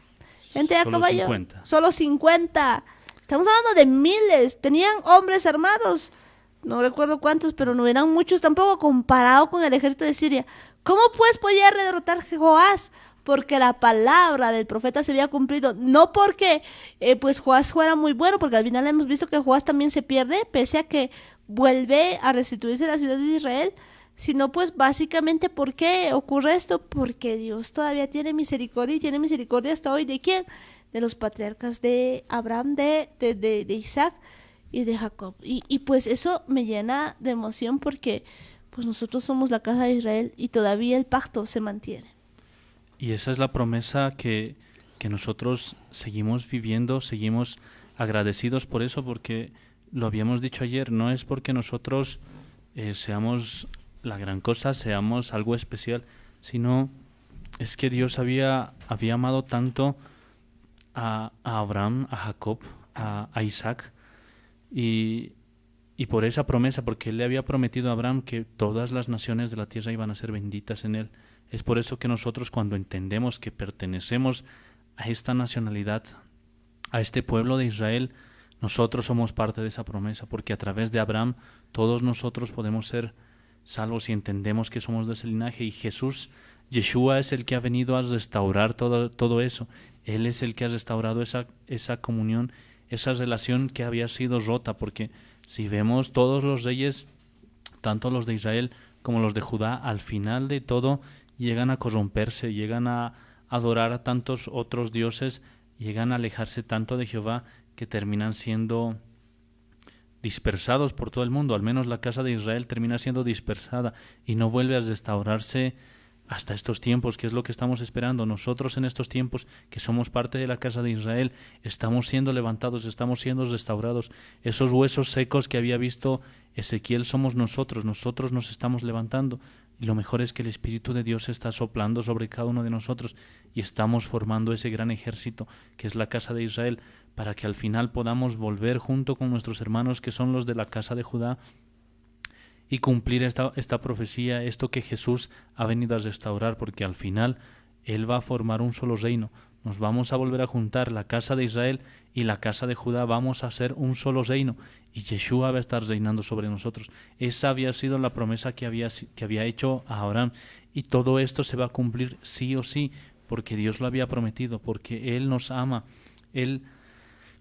gente a caballo. 50. Solo 50. Estamos hablando de miles. ¿Tenían hombres armados? No recuerdo cuántos, pero no eran muchos tampoco comparado con el ejército de Siria. ¿Cómo pues podía derrotar Joás? Porque la palabra del profeta se había cumplido, no porque pues Joás fuera muy bueno, porque al final hemos visto que Joás también se pierde, pese a que vuelve a restituirse la ciudad de Israel, sino pues básicamente ¿por qué ocurre esto? Porque Dios todavía tiene misericordia y tiene misericordia hasta hoy. ¿De quién? De los patriarcas de Abraham, de Isaac y de Jacob. Y pues eso me llena de emoción porque pues nosotros somos la casa de Israel y todavía el pacto se mantiene. Y esa es la promesa que nosotros seguimos viviendo, seguimos agradecidos por eso, porque lo habíamos dicho ayer, no es porque nosotros seamos la gran cosa, seamos algo especial, sino es que Dios había amado tanto a Abraham, a Jacob, a Isaac, y por esa promesa, porque Él le había prometido a Abraham que todas las naciones de la tierra iban a ser benditas en Él. Es por eso que nosotros, cuando entendemos que pertenecemos a esta nacionalidad, a este pueblo de Israel, nosotros somos parte de esa promesa, porque a través de Abraham todos nosotros podemos ser salvos y entendemos que somos de ese linaje. Y Jesús, Yeshua, es el que ha venido a restaurar todo eso. Él es el que ha restaurado esa comunión, esa relación que había sido rota, porque si vemos todos los reyes, tanto los de Israel como los de Judá, al final de todo llegan a corromperse, llegan a adorar a tantos otros dioses, llegan a alejarse tanto de Jehová que terminan siendo dispersados por todo el mundo. Al menos la casa de Israel termina siendo dispersada y no vuelve a restaurarse hasta estos tiempos, que es lo que estamos esperando. Nosotros en estos tiempos, que somos parte de la casa de Israel, estamos siendo levantados, estamos siendo restaurados. Esos huesos secos que había visto Ezequiel somos nosotros nos estamos levantando. Y lo mejor es que el Espíritu de Dios está soplando sobre cada uno de nosotros y estamos formando ese gran ejército que es la casa de Israel, para que al final podamos volver junto con nuestros hermanos que son los de la casa de Judá y cumplir esta profecía, esto que Jesús ha venido a restaurar, porque al final Él va a formar un solo reino. Nos vamos a volver a juntar, la casa de Israel y la casa de Judá, vamos a ser un solo reino y Yeshua va a estar reinando sobre nosotros. Esa había sido la promesa que había hecho a Abraham, y todo esto se va a cumplir sí o sí, porque Dios lo había prometido, porque Él nos ama, Él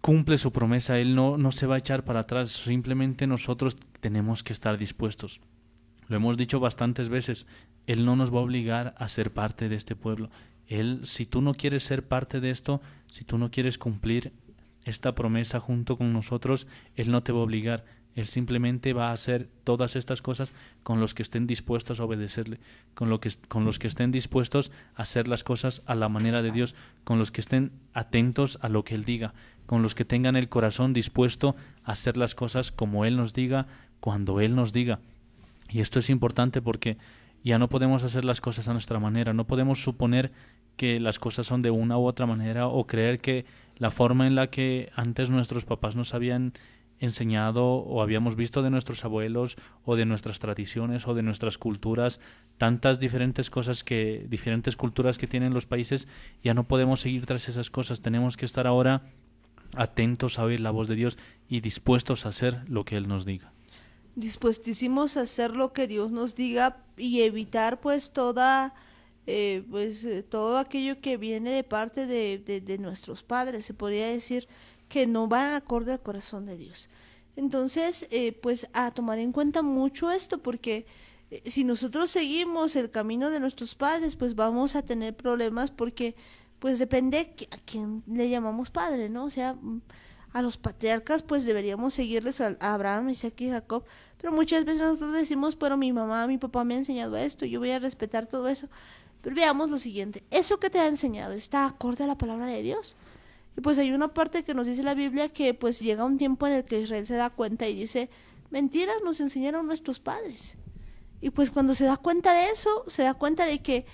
cumple su promesa, Él no se va a echar para atrás, simplemente nosotros tenemos que estar dispuestos. Lo hemos dicho bastantes veces, Él no nos va a obligar a ser parte de este pueblo. Él, si tú no quieres ser parte de esto, si tú no quieres cumplir esta promesa junto con nosotros, Él no te va a obligar. Él simplemente va a hacer todas estas cosas con los que estén dispuestos a obedecerle, con los que estén dispuestos a hacer las cosas a la manera de Dios, con los que estén atentos a lo que Él diga, con los que tengan el corazón dispuesto a hacer las cosas como Él nos diga, cuando Él nos diga. Y esto es importante porque ya no podemos hacer las cosas a nuestra manera, no podemos suponer que las cosas son de una u otra manera o creer que la forma en la que antes nuestros papás nos habían enseñado o habíamos visto de nuestros abuelos o de nuestras tradiciones o de nuestras culturas, tantas diferentes culturas que tienen los países, ya no podemos seguir tras esas cosas. Tenemos que estar ahora atentos a oír la voz de Dios y dispuestos a hacer lo que Él nos diga. Dispuestísimos a hacer lo que Dios nos diga y evitar pues todo aquello que viene de parte de nuestros padres, se podría decir, que no van acorde al corazón de Dios. Entonces, pues a tomar en cuenta mucho esto, porque si nosotros seguimos el camino de nuestros padres, pues vamos a tener problemas, porque pues depende a quién le llamamos padre, ¿no? O sea, a los patriarcas pues deberíamos seguirles a Abraham, Isaac y Jacob, pero muchas veces nosotros decimos, pero mi mamá, mi papá me ha enseñado esto, yo voy a respetar todo eso. Pero veamos lo siguiente, ¿eso que te ha enseñado está acorde a la palabra de Dios? Y pues hay una parte que nos dice la Biblia que pues llega un tiempo en el que Israel se da cuenta y dice, mentiras nos enseñaron nuestros padres. Y pues cuando se da cuenta de eso, se da cuenta de que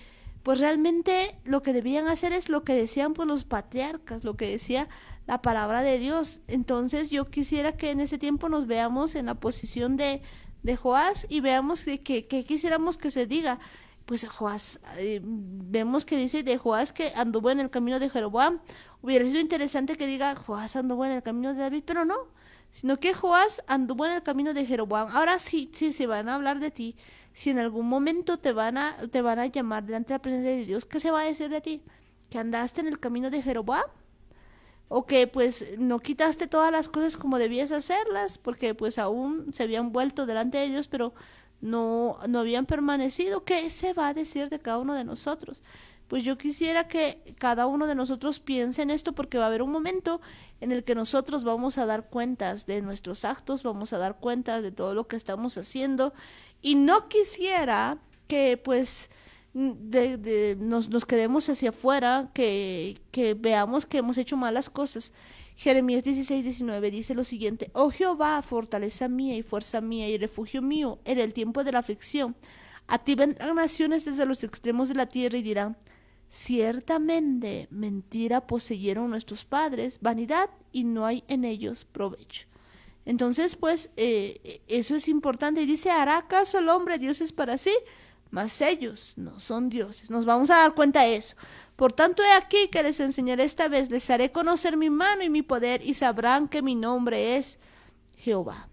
pues realmente lo que debían hacer es lo que decían pues los patriarcas, lo que decía la palabra de Dios. Entonces yo quisiera que en ese tiempo nos veamos en la posición de Joás y veamos que quisiéramos que se diga. Pues Joás, vemos que dice de Joás que anduvo en el camino de Jeroboam. Hubiera sido interesante que diga Joás anduvo en el camino de David, pero no, sino que Joás anduvo en el camino de Jeroboam. Ahora sí, se van a hablar de ti, si en algún momento te van a llamar delante de la presencia de Dios, ¿qué se va a decir de ti? ¿Que andaste en el camino de Jeroboam? O que pues no quitaste todas las cosas como debías hacerlas, porque pues aún se habían vuelto delante de Dios, pero no habían permanecido. ¿Qué se va a decir de cada uno de nosotros? Pues yo quisiera que cada uno de nosotros piense en esto, porque va a haber un momento en el que nosotros vamos a dar cuentas de nuestros actos, vamos a dar cuentas de todo lo que estamos haciendo, y no quisiera que pues nos quedemos hacia afuera, que veamos que hemos hecho malas cosas. Jeremías 16:19 dice lo siguiente: Oh Jehová, fortaleza mía y fuerza mía y refugio mío en el tiempo de la aflicción, a ti vendrán naciones desde los extremos de la tierra y dirán, ciertamente mentira poseyeron nuestros padres, vanidad, y no hay en ellos provecho. Entonces pues eso es importante. Y dice, ¿hará caso el hombre dioses para sí? Mas ellos no son dioses. Nos vamos a dar cuenta de eso. Por tanto, he aquí que les enseñaré esta vez, les haré conocer mi mano y mi poder, y sabrán que mi nombre es Jehová.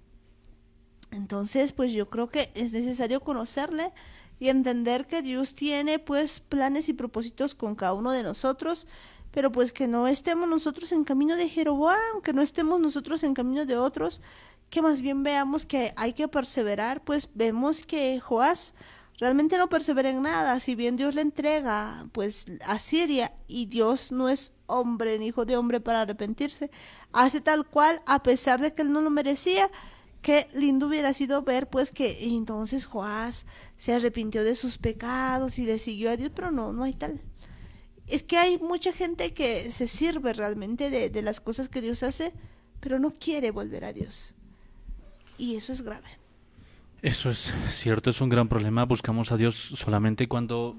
Entonces, pues yo creo que es necesario conocerle y entender que Dios tiene pues planes y propósitos con cada uno de nosotros, pero pues que no estemos nosotros en camino de Jeroboam, que no estemos nosotros en camino de otros, que más bien veamos que hay que perseverar. Pues vemos que Joás realmente no persevera en nada, si bien Dios le entrega pues a Siria, y Dios no es hombre ni hijo de hombre para arrepentirse, hace tal cual a pesar de que él no lo merecía. Qué lindo hubiera sido ver pues que entonces Joás se arrepintió de sus pecados y le siguió a Dios, pero no hay tal. Es que hay mucha gente que se sirve realmente de las cosas que Dios hace, pero no quiere volver a Dios, y eso es grave. Eso es cierto, es un gran problema. Buscamos a Dios solamente cuando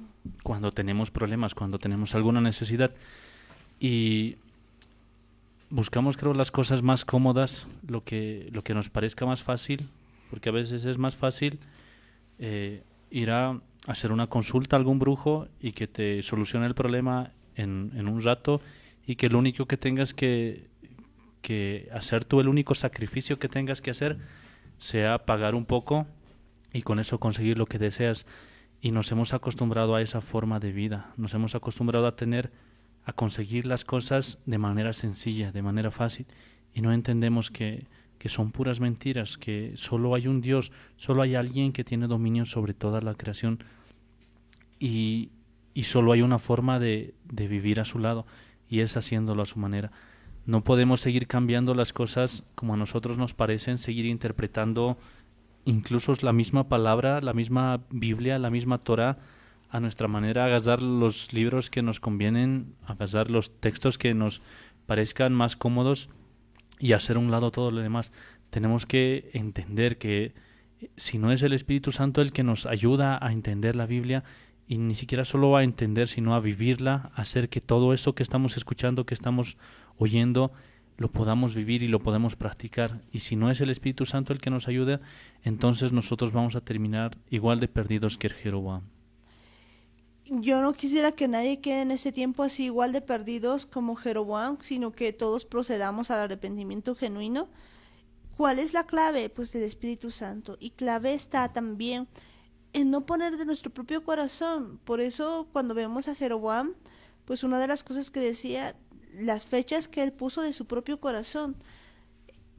tenemos problemas, cuando tenemos alguna necesidad, y buscamos, creo, las cosas más cómodas, lo que nos parezca más fácil, porque a veces es más fácil ir a hacer una consulta a algún brujo y que te solucione el problema en un rato, y que lo único que tengas que hacer tú, el único sacrificio que tengas que hacer sea pagar un poco y con eso conseguir lo que deseas. Y nos hemos acostumbrado a esa forma de vida, nos hemos acostumbrado a conseguir las cosas de manera sencilla, de manera fácil, y no entendemos que son puras mentiras, que solo hay un Dios, solo hay alguien que tiene dominio sobre toda la creación, y solo hay una forma de vivir a su lado, y es haciéndolo a su manera. No podemos seguir cambiando las cosas como a nosotros nos parecen, seguir interpretando incluso la misma palabra, la misma Biblia, la misma Torah a nuestra manera, agarrar los libros que nos convienen, agarrar los textos que nos parezcan más cómodos y hacer a un lado todo lo demás. Tenemos que entender que si no es el Espíritu Santo el que nos ayuda a entender la Biblia, y ni siquiera solo a entender, sino a vivirla, a hacer que todo esto que estamos escuchando, que estamos oyendo, lo podamos vivir y lo podemos practicar. Y si no es el Espíritu Santo el que nos ayuda, entonces nosotros vamos a terminar igual de perdidos que el Jeroboam. Yo no quisiera que nadie quede en ese tiempo así igual de perdidos como Jeroboam, sino que todos procedamos al arrepentimiento genuino. ¿Cuál es la clave? Pues del Espíritu Santo. Y clave está también en no poner de nuestro propio corazón. Por eso cuando vemos a Jeroboam, pues una de las cosas que decía, las fechas que él puso de su propio corazón.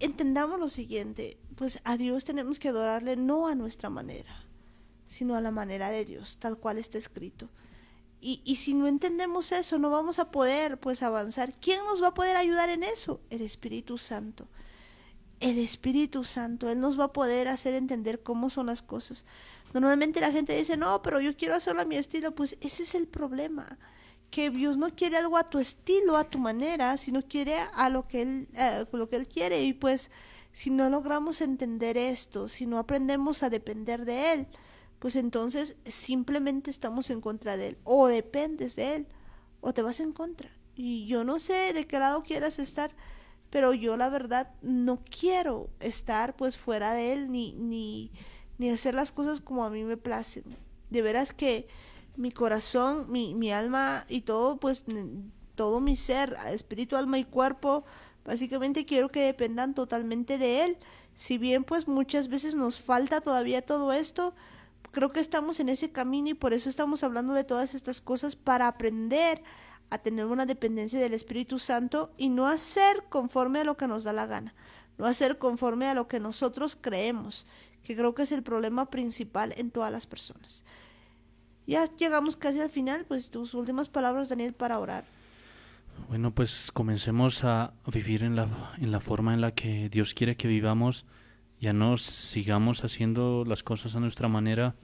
Entendamos lo siguiente, pues a Dios tenemos que adorarle no a nuestra manera, sino a la manera de Dios, tal cual está escrito. Y si no entendemos eso, no vamos a poder pues avanzar. ¿Quién nos va a poder ayudar en eso? El Espíritu Santo. El Espíritu Santo, Él nos va a poder hacer entender cómo son las cosas. Normalmente la gente dice, no, pero yo quiero hacerlo a mi estilo. Pues ese es el problema, que Dios no quiere algo a tu estilo, a tu manera, sino quiere a lo que Él quiere. Y pues si no logramos entender esto, si no aprendemos a depender de Él, pues entonces simplemente estamos en contra de Él. O dependes de Él, o te vas en contra. Y yo no sé de qué lado quieras estar, pero yo la verdad no quiero estar pues fuera de Él, ni hacer las cosas como a mí me placen. De veras que mi corazón, mi alma y todo, pues todo mi ser, espíritu, alma y cuerpo, básicamente quiero que dependan totalmente de Él. Si bien pues muchas veces nos falta todavía todo esto, creo que estamos en ese camino y por eso estamos hablando de todas estas cosas, para aprender a tener una dependencia del Espíritu Santo y no hacer conforme a lo que nos da la gana, no hacer conforme a lo que nosotros creemos, que creo que es el problema principal en todas las personas. Ya llegamos casi al final, pues tus últimas palabras, Daniel, para orar. Bueno, pues comencemos a vivir en la forma en la que Dios quiere que vivamos. Ya no sigamos haciendo las cosas a nuestra manera.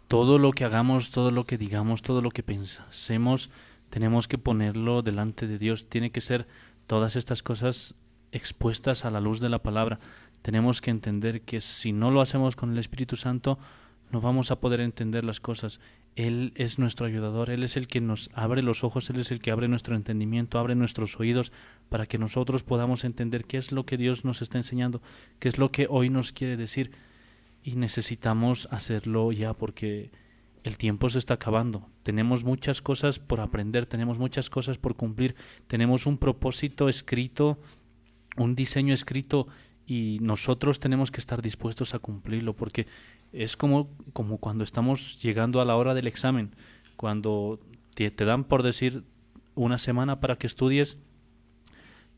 Todo lo que hagamos, todo lo que digamos, todo lo que pensemos, tenemos que ponerlo delante de Dios. Tiene que ser todas estas cosas expuestas a la luz de la palabra. Tenemos que entender que si no lo hacemos con el Espíritu Santo, no vamos a poder entender las cosas. Él es nuestro ayudador, Él es el que nos abre los ojos, Él es el que abre nuestro entendimiento, abre nuestros oídos para que nosotros podamos entender qué es lo que Dios nos está enseñando, qué es lo que hoy nos quiere decir. Y necesitamos hacerlo ya porque el tiempo se está acabando. Tenemos muchas cosas por aprender, tenemos muchas cosas por cumplir, tenemos un propósito escrito, un diseño escrito, y nosotros tenemos que estar dispuestos a cumplirlo, porque es como cuando estamos llegando a la hora del examen, cuando te dan por decir una semana para que estudies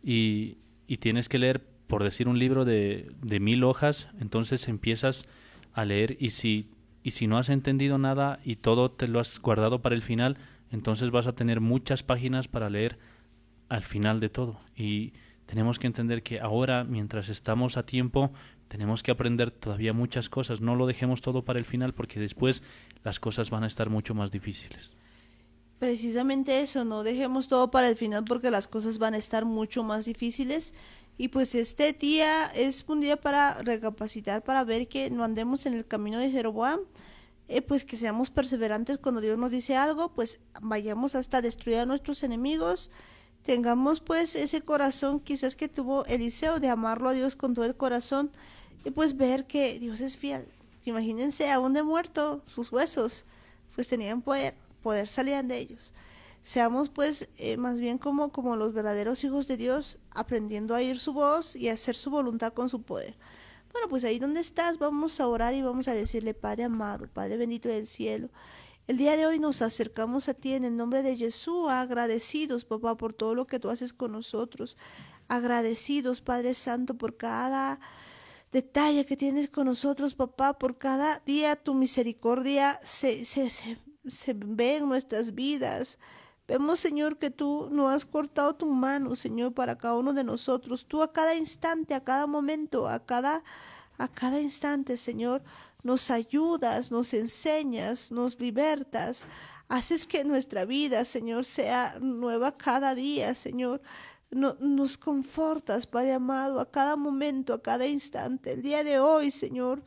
y tienes que leer, por decir, un libro de 1000 hojas, entonces empiezas a leer y si no has entendido nada y todo te lo has guardado para el final, entonces vas a tener muchas páginas para leer al final de todo. Y tenemos que entender que ahora, mientras estamos a tiempo, tenemos que aprender todavía muchas cosas. No lo dejemos todo para el final, porque después las cosas van a estar mucho más difíciles. Precisamente eso, no dejemos todo para el final porque las cosas van a estar mucho más difíciles. Y pues este día es un día para recapacitar, para ver que no andemos en el camino de Jeroboam, pues que seamos perseverantes cuando Dios nos dice algo, pues vayamos hasta destruir a nuestros enemigos, tengamos pues ese corazón quizás que tuvo Eliseo, de amarlo a Dios con todo el corazón y pues ver que Dios es fiel. Imagínense, aún de muerto, sus huesos pues tenían poder salían de ellos. Seamos pues más bien como los verdaderos hijos de Dios, aprendiendo a oír su voz y a hacer su voluntad con su poder. Bueno, pues ahí donde estás, vamos a orar y vamos a decirle: Padre amado, Padre bendito del cielo, el día de hoy nos acercamos a ti en el nombre de Jesús, agradecidos, papá, por todo lo que tú haces con nosotros. Agradecidos, Padre Santo, por cada detalle que tienes con nosotros, papá, por cada día tu misericordia se ve en nuestras vidas. Vemos, Señor, que tú no has cortado tu mano, Señor, para cada uno de nosotros. Tú a cada instante, a cada momento, a cada instante, Señor, nos ayudas, nos enseñas, nos libertas. Haces que nuestra vida, Señor, sea nueva cada día, Señor. Nos confortas, Padre amado, a cada momento, a cada instante. El día de hoy, Señor,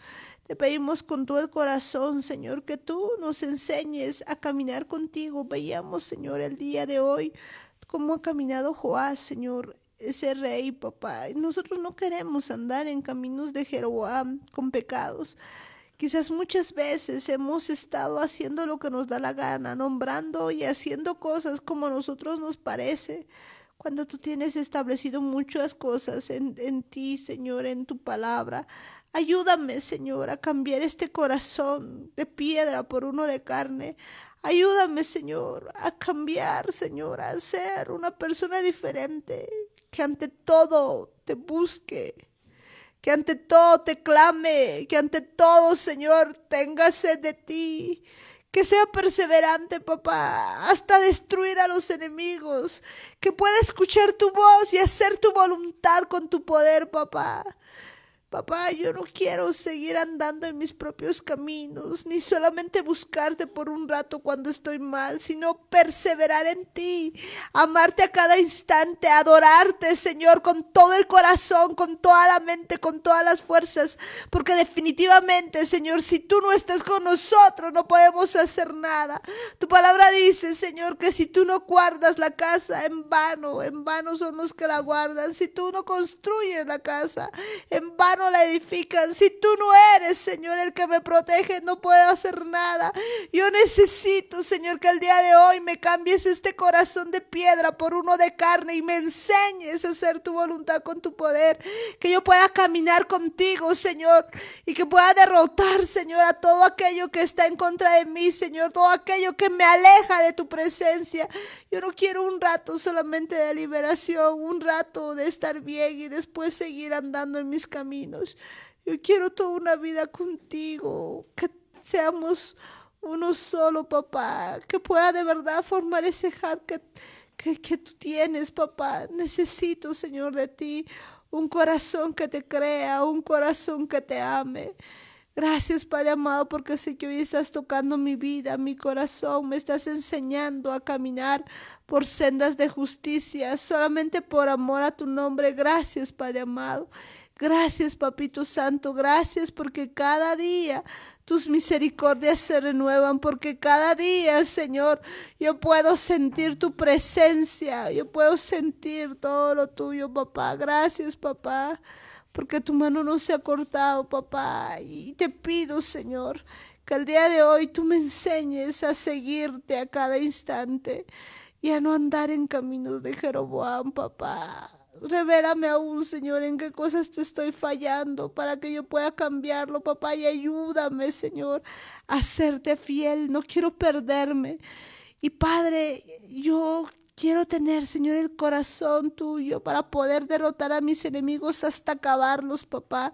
te pedimos con todo el corazón, Señor, que tú nos enseñes a caminar contigo. Veíamos, Señor, el día de hoy cómo ha caminado Joás, Señor, ese rey, papá. Nosotros no queremos andar en caminos de Jeroboam con pecados. Quizás muchas veces hemos estado haciendo lo que nos da la gana, nombrando y haciendo cosas como a nosotros nos parece, cuando tú tienes establecido muchas cosas en ti, Señor, en tu palabra. Ayúdame, Señor, a cambiar este corazón de piedra por uno de carne. Ayúdame, Señor, a cambiar, Señor, a ser una persona diferente, que ante todo te busque, que ante todo te clame, que ante todo, Señor, tenga sed de ti, que sea perseverante, papá, hasta destruir a los enemigos, que pueda escuchar tu voz y hacer tu voluntad con tu poder, papá. Papá, yo no quiero seguir andando en mis propios caminos, ni solamente buscarte por un rato cuando estoy mal, sino perseverar en ti, amarte a cada instante, adorarte, Señor, con todo el corazón, con toda la mente, con todas las fuerzas, porque definitivamente, Señor, si tú no estás con nosotros, no podemos hacer nada. Tu palabra dice, Señor, que si tú no guardas la casa, en vano son los que la guardan. Si tú no construyes la casa, en vano la edifican. Si tú no eres, Señor, el que me protege, no puedo hacer nada. Yo necesito, Señor, que el día de hoy me cambies este corazón de piedra por uno de carne y me enseñes a hacer tu voluntad con tu poder, que yo pueda caminar contigo, Señor, y que pueda derrotar, Señor, a todo aquello que está en contra de mí, Señor, todo aquello que me aleja de tu presencia. Yo no quiero un rato solamente de liberación, un rato de estar bien y después seguir andando en mis caminos. Yo quiero toda una vida contigo, que seamos uno solo, papá, que pueda de verdad formar ese heart que tú tienes, papá. Necesito, Señor, de ti, un corazón que te crea, un corazón que te ame. Gracias, Padre amado, porque sé que hoy estás tocando mi vida, mi corazón, me estás enseñando a caminar por sendas de justicia, solamente por amor a tu nombre. Gracias, Padre amado. Gracias, Papito Santo, gracias porque cada día tus misericordias se renuevan, porque cada día, Señor, yo puedo sentir tu presencia, yo puedo sentir todo lo tuyo, papá. Gracias, papá, porque tu mano no se ha cortado, papá, y te pido, Señor, que el día de hoy tú me enseñes a seguirte a cada instante y a no andar en caminos de Jeroboam, papá. Revélame aún, Señor, en qué cosas te estoy fallando para que yo pueda cambiarlo, papá, y ayúdame, Señor, a serte fiel. No quiero perderme. Y Padre, yo quiero tener, Señor, el corazón tuyo para poder derrotar a mis enemigos hasta acabarlos, papá.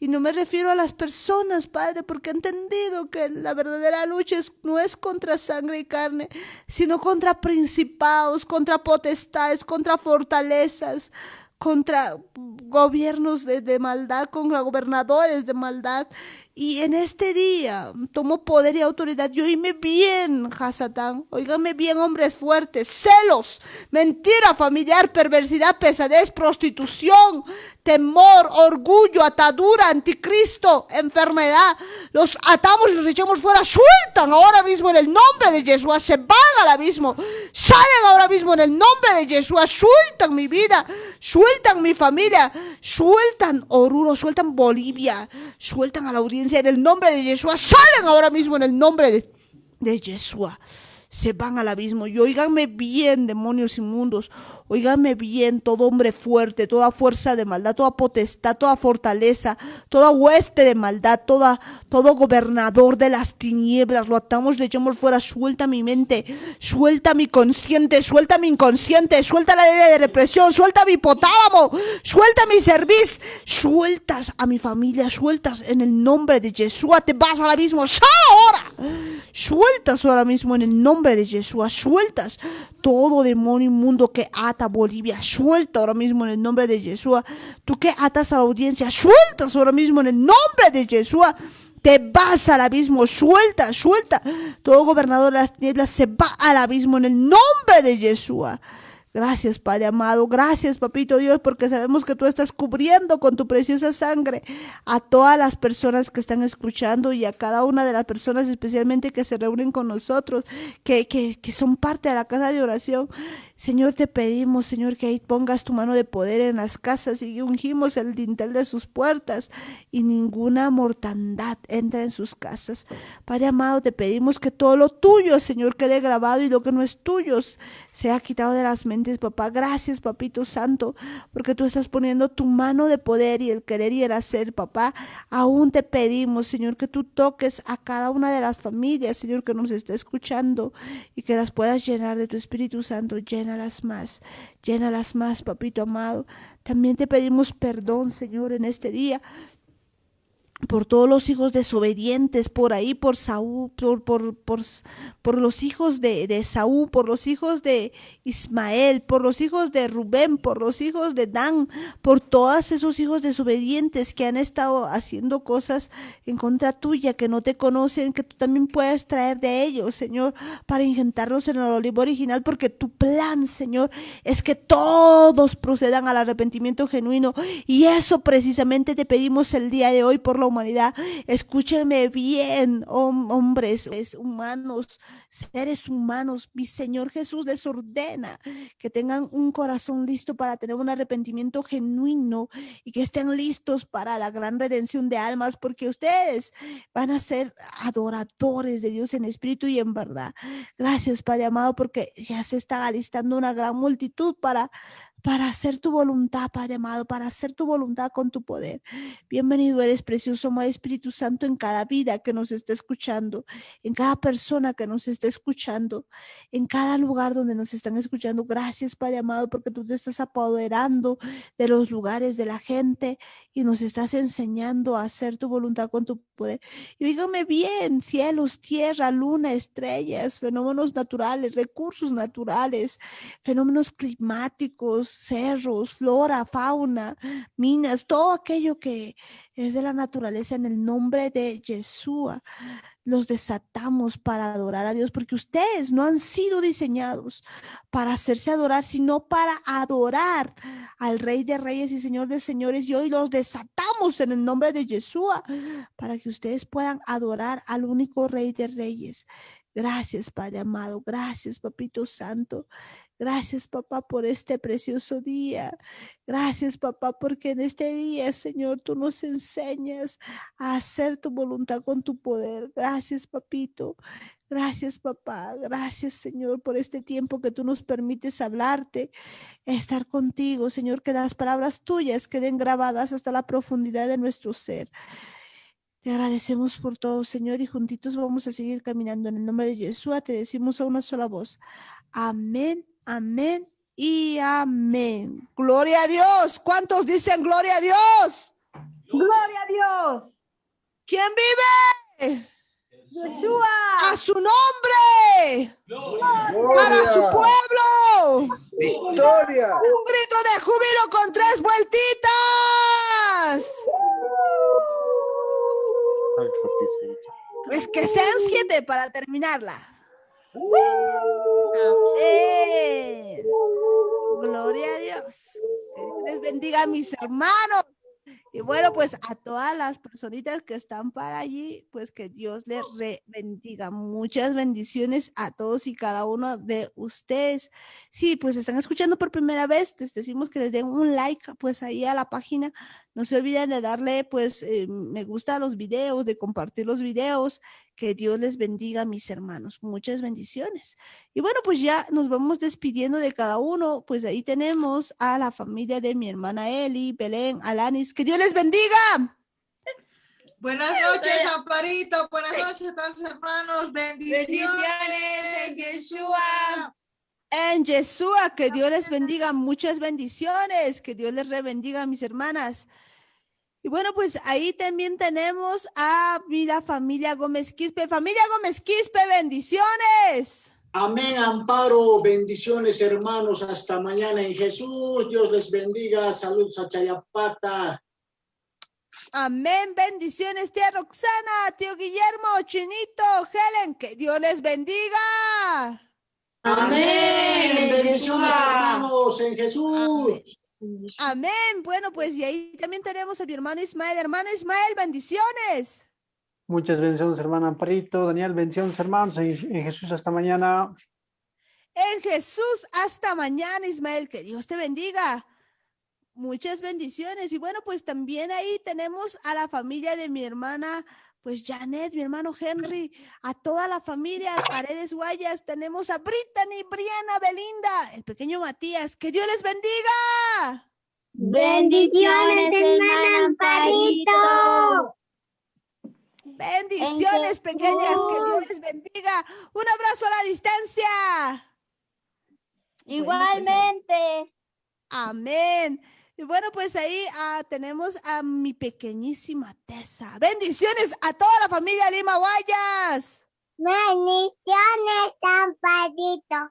Y no me refiero a las personas, Padre, porque he entendido que la verdadera lucha no es contra sangre y carne, sino contra principados, contra potestades, contra fortalezas, contra gobiernos de maldad, contra gobernadores de maldad. Y en este día tomo poder y autoridad. Y oíme bien, Hasatán, óigame bien, hombres fuertes, celos, mentira familiar, perversidad, pesadez, prostitución, temor, orgullo, atadura, anticristo, enfermedad. Los atamos y los echamos fuera. Sueltan ahora mismo en el nombre de Yeshua. Se van al abismo. Salen ahora mismo en el nombre de Yeshua. Sueltan mi vida. Sueltan mi familia. Sueltan Oruro. Sueltan Bolivia. Sueltan a la audiencia en el nombre de Yeshua. Salen ahora mismo en el nombre de Yeshua. Se van al abismo. Y oíganme bien, demonios inmundos, oíganme bien, todo hombre fuerte, toda fuerza de maldad, toda potestad, toda fortaleza, toda hueste de maldad, todo gobernador de las tinieblas, lo atamos, le echamos fuera. Suelta mi mente, suelta mi consciente, suelta mi inconsciente, suelta la ley de represión, suelta mi hipotálamo, suelta mi cerviz, sueltas a mi familia, sueltas en el nombre de Yeshua. Te vas al abismo, sal ahora. Sueltas ahora mismo en el nombre de Yeshua. Sueltas todo demonio inmundo que ata a Bolivia. Suelta ahora mismo en el nombre de Yeshua. Tú que atas a la audiencia, sueltas ahora mismo en el nombre de Yeshua. Te vas al abismo, suelta. Todo gobernador de las tinieblas se va al abismo en el nombre de Yeshua. Gracias, Padre amado, gracias, Papito Dios, porque sabemos que tú estás cubriendo con tu preciosa sangre a todas las personas que están escuchando y a cada una de las personas especialmente que se reúnen con nosotros, que son parte de la casa de oración. Señor, te pedimos, Señor, que ahí pongas tu mano de poder en las casas y ungimos el dintel de sus puertas y ninguna mortandad entra en sus casas. Padre amado, te pedimos que todo lo tuyo, Señor, quede grabado y lo que no es tuyo sea quitado de las mentes, papá. Gracias, papito santo, porque tú estás poniendo tu mano de poder y el querer y el hacer, papá. Aún te pedimos, Señor, que tú toques a cada una de las familias, Señor, que nos está escuchando y que las puedas llenar de tu Espíritu Santo. Llénalas más, papito amado. También te pedimos perdón, Señor, en este día por todos los hijos desobedientes, por ahí, por Saúl, por los hijos de Saúl, por los hijos de Ismael, por los hijos de Rubén, por los hijos de Dan, por todos esos hijos desobedientes que han estado haciendo cosas en contra tuya, que no te conocen, que tú también puedes traer de ellos, Señor, para injertarlos en el olivo original, porque tu plan, Señor, es que todos procedan al arrepentimiento genuino, y eso precisamente te pedimos el día de hoy por la humanidad. Escúchenme bien, hombres, humanos, seres humanos. Mi Señor Jesús les ordena que tengan un corazón listo para tener un arrepentimiento genuino y que estén listos para la gran redención de almas, porque ustedes van a ser adoradores de Dios en espíritu y en verdad. Gracias, Padre amado, porque ya se está alistando una gran multitud para hacer tu voluntad, Padre amado, para hacer tu voluntad con tu poder. Bienvenido eres, precioso amado Espíritu Santo, en cada vida que nos está escuchando, en cada persona que nos está escuchando, en cada lugar donde nos están escuchando. Gracias, Padre amado, porque tú te estás apoderando de los lugares, de la gente, y nos estás enseñando a hacer tu voluntad con tu poder. Y dígame bien, cielos, tierra, luna, estrellas, fenómenos naturales, recursos naturales, fenómenos climáticos, cerros, flora, fauna, minas, todo aquello que es de la naturaleza, en el nombre de Yeshua, los desatamos para adorar a Dios, porque ustedes no han sido diseñados para hacerse adorar, sino para adorar al Rey de Reyes y Señor de Señores, y hoy los desatamos en el nombre de Yeshua para que ustedes puedan adorar al único Rey de Reyes. Gracias, Padre amado. Gracias, Papito Santo. Gracias, papá, por este precioso día. Gracias, papá, porque en este día, Señor, tú nos enseñas a hacer tu voluntad con tu poder. Gracias, papito. Gracias, papá. Gracias, Señor, por este tiempo que tú nos permites hablarte, estar contigo, Señor, que las palabras tuyas queden grabadas hasta la profundidad de nuestro ser. Te agradecemos por todo, Señor, y juntitos vamos a seguir caminando. En el nombre de Yeshua te decimos a una sola voz. Amén, amén y amén. Gloria a Dios. ¿Cuántos dicen gloria a Dios? ¡Gloria a Dios! ¿Quién vive? ¡Yeshua! A su nombre. Para su pueblo. Victoria. Un grito de júbilo con 3 vueltitas. Pues que sean 7 para terminarla. Amén. Gloria a Dios. Que Dios les bendiga a mis hermanos. Y bueno, pues a todas las personitas que están para allí, pues que Dios les bendiga. Muchas bendiciones a todos y cada uno de ustedes. Sí, pues están escuchando por primera vez, les decimos que les den un like, pues ahí a la página. No se olviden de darle, pues, me gusta a los videos, de compartir los videos. Que Dios les bendiga, mis hermanos. Muchas bendiciones. Y bueno, pues ya nos vamos despidiendo de cada uno. Pues ahí tenemos a la familia de mi hermana Eli, Belén, Alanis. Que Dios les bendiga. Buenas noches, Amparito. Buenas noches a todos los hermanos. Bendiciones en Yeshua. En Yeshua, que Dios les bendiga. Muchas bendiciones. Que Dios les bendiga, mis hermanas. Y bueno, pues ahí también tenemos a la familia Gómez Quispe. Familia Gómez Quispe, bendiciones. Amén, Amparo, bendiciones, hermanos, hasta mañana en Jesús. Dios les bendiga. Saludos a Chayapata. Amén, bendiciones, tía Roxana, tío Guillermo, Chinito, Helen, que Dios les bendiga. Amén, bendiciones, hermanos, en Jesús. Amén. Bueno, pues y ahí también tenemos a mi hermano Ismael. Hermano Ismael, bendiciones. Muchas bendiciones, hermana Amparito. Daniel, bendiciones, hermanos, en Jesús, hasta mañana. en Jesús. Hasta mañana, Ismael, que Dios te bendiga. Muchas bendiciones. Y bueno, pues también ahí tenemos a la familia de mi hermana, pues Janet, mi hermano Henry, a toda la familia, Paredes Guayas, tenemos a Brittany, Briana, Belinda, el pequeño Matías, que Dios les bendiga. Bendiciones, hermana Amparito. Bendiciones pequeñas, que Dios les bendiga. Un abrazo a la distancia. Igualmente. Amén. Y bueno, pues ahí tenemos a mi pequeñísima Tessa. Bendiciones a toda la familia Lima Guayas. Bendiciones, Amparito.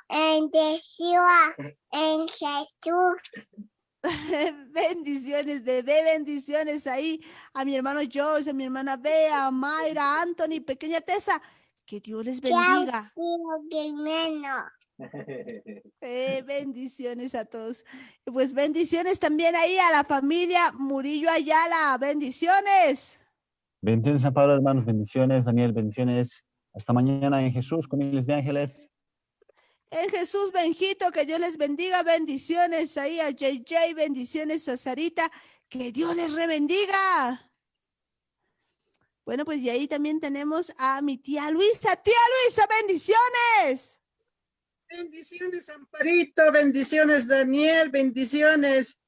En Yeshua, en Jesús. Bendiciones, bebé, bendiciones ahí a mi hermano George, a mi hermana Bea, a Mayra, a Anthony, pequeña Tessa. Que Dios les bendiga. Chao, tío, Bendiciones a todos. Y pues bendiciones también ahí a la familia Murillo Ayala. Bendiciones. Bendiciones a Pablo, hermanos. Bendiciones, Daniel. Bendiciones. Hasta mañana en Jesús, con miles de ángeles. En Jesús, Benjito, que Dios les bendiga. Bendiciones ahí a JJ. Bendiciones a Sarita. Que Dios les rebendiga. Bueno, pues y ahí también tenemos a mi tía Luisa. Tía Luisa, bendiciones. Bendiciones, Amparito, bendiciones, Daniel, bendiciones,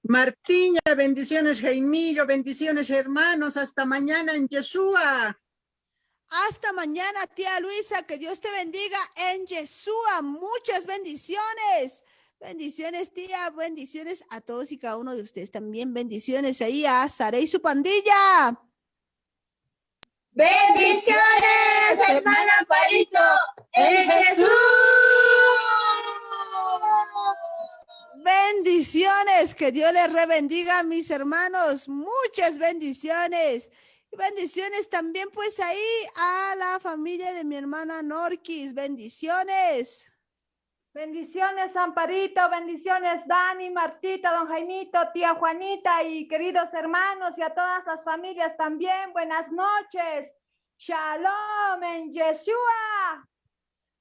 Martiña, bendiciones, Jaimillo, bendiciones, hermanos, hasta mañana en Yeshua. Hasta mañana, tía Luisa, que Dios te bendiga en Yeshua. Muchas bendiciones. Bendiciones, tía, bendiciones a todos y cada uno de ustedes también. Bendiciones ahí a Sara y su pandilla. Bendiciones, hermana Amparito, en Jesús. Bendiciones, que Dios les rebendiga a mis hermanos. Muchas bendiciones. Y bendiciones también pues ahí a la familia de mi hermana Norquis. Bendiciones. Bendiciones, Amparito, bendiciones, Dani, Martita, don Jaimito, tía Juanita y queridos hermanos y a todas las familias también. Buenas noches. Shalom en Yeshua.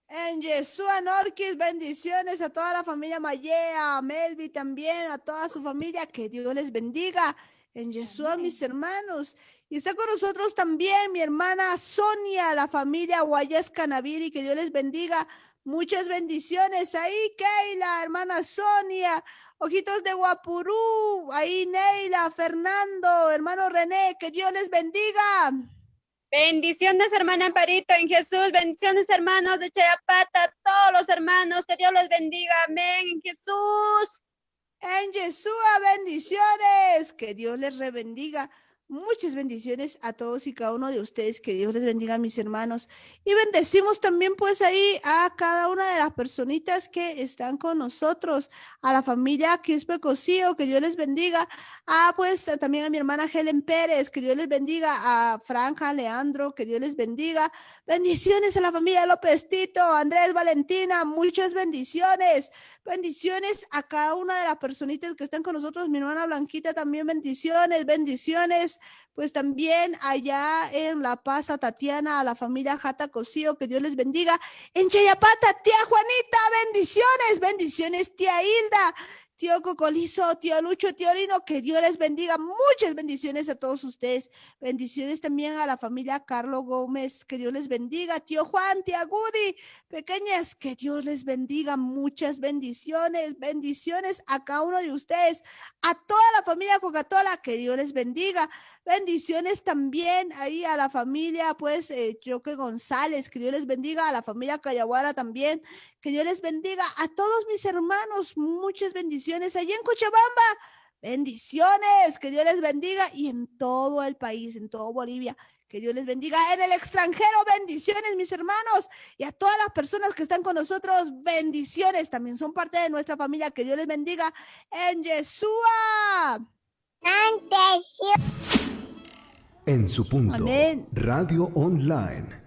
En Yeshua Norquis, bendiciones a toda la familia Mayea, a Melvi también, a toda su familia, que Dios les bendiga. En Yeshua, mis hermanos. Y está con nosotros también mi hermana Sonia, la familia Guayas Canaviri, que Dios les bendiga. Muchas bendiciones ahí, Keila, hermana Sonia, Ojitos de Guapurú, ahí Neila, Fernando, hermano René, que Dios les bendiga. Bendiciones, hermana Amparito, en Jesús. Bendiciones, hermanos de Chayapata, todos los hermanos, que Dios les bendiga. Amén, en Jesús. En Yeshua, bendiciones, que Dios les rebendiga. Muchas bendiciones a todos y cada uno de ustedes, que Dios les bendiga, mis hermanos. Y bendecimos también pues ahí a cada una de las personitas que están con nosotros, a la familia Quispe Cosío, que Dios les bendiga. Pues también a mi hermana Helen Pérez, que Dios les bendiga. A Franja, Leandro, que Dios les bendiga. Bendiciones a la familia López Tito, Andrés, Valentina, muchas bendiciones. Bendiciones a cada una de las personitas que están con nosotros. Mi hermana Blanquita también bendiciones, bendiciones. Pues también allá en La Paz a Tatiana, a la familia Jata Cosío, que Dios les bendiga. En Chayapata, tía Juanita, bendiciones, bendiciones, tía Hilda, tío Cocolizo, tío Lucho, tío Lino, que Dios les bendiga. Muchas bendiciones a todos ustedes. Bendiciones también a la familia Carlos Gómez, que Dios les bendiga. Tío Juan, tía Gudi, pequeñas, que Dios les bendiga. Muchas bendiciones, bendiciones a cada uno de ustedes. A toda la familia Coca-Cola, que Dios les bendiga. Bendiciones también ahí a la familia, pues, Choque González, que Dios les bendiga. A la familia Cayaguara también, que Dios les bendiga. A todos mis hermanos, muchas bendiciones. Allí en Cochabamba, bendiciones, que Dios les bendiga. Y en todo el país, en todo Bolivia, que Dios les bendiga. En el extranjero, bendiciones, mis hermanos. Y a todas las personas que están con nosotros, bendiciones. También son parte de nuestra familia, que Dios les bendiga. En Yeshua. En su punto. Amén. Radio Online.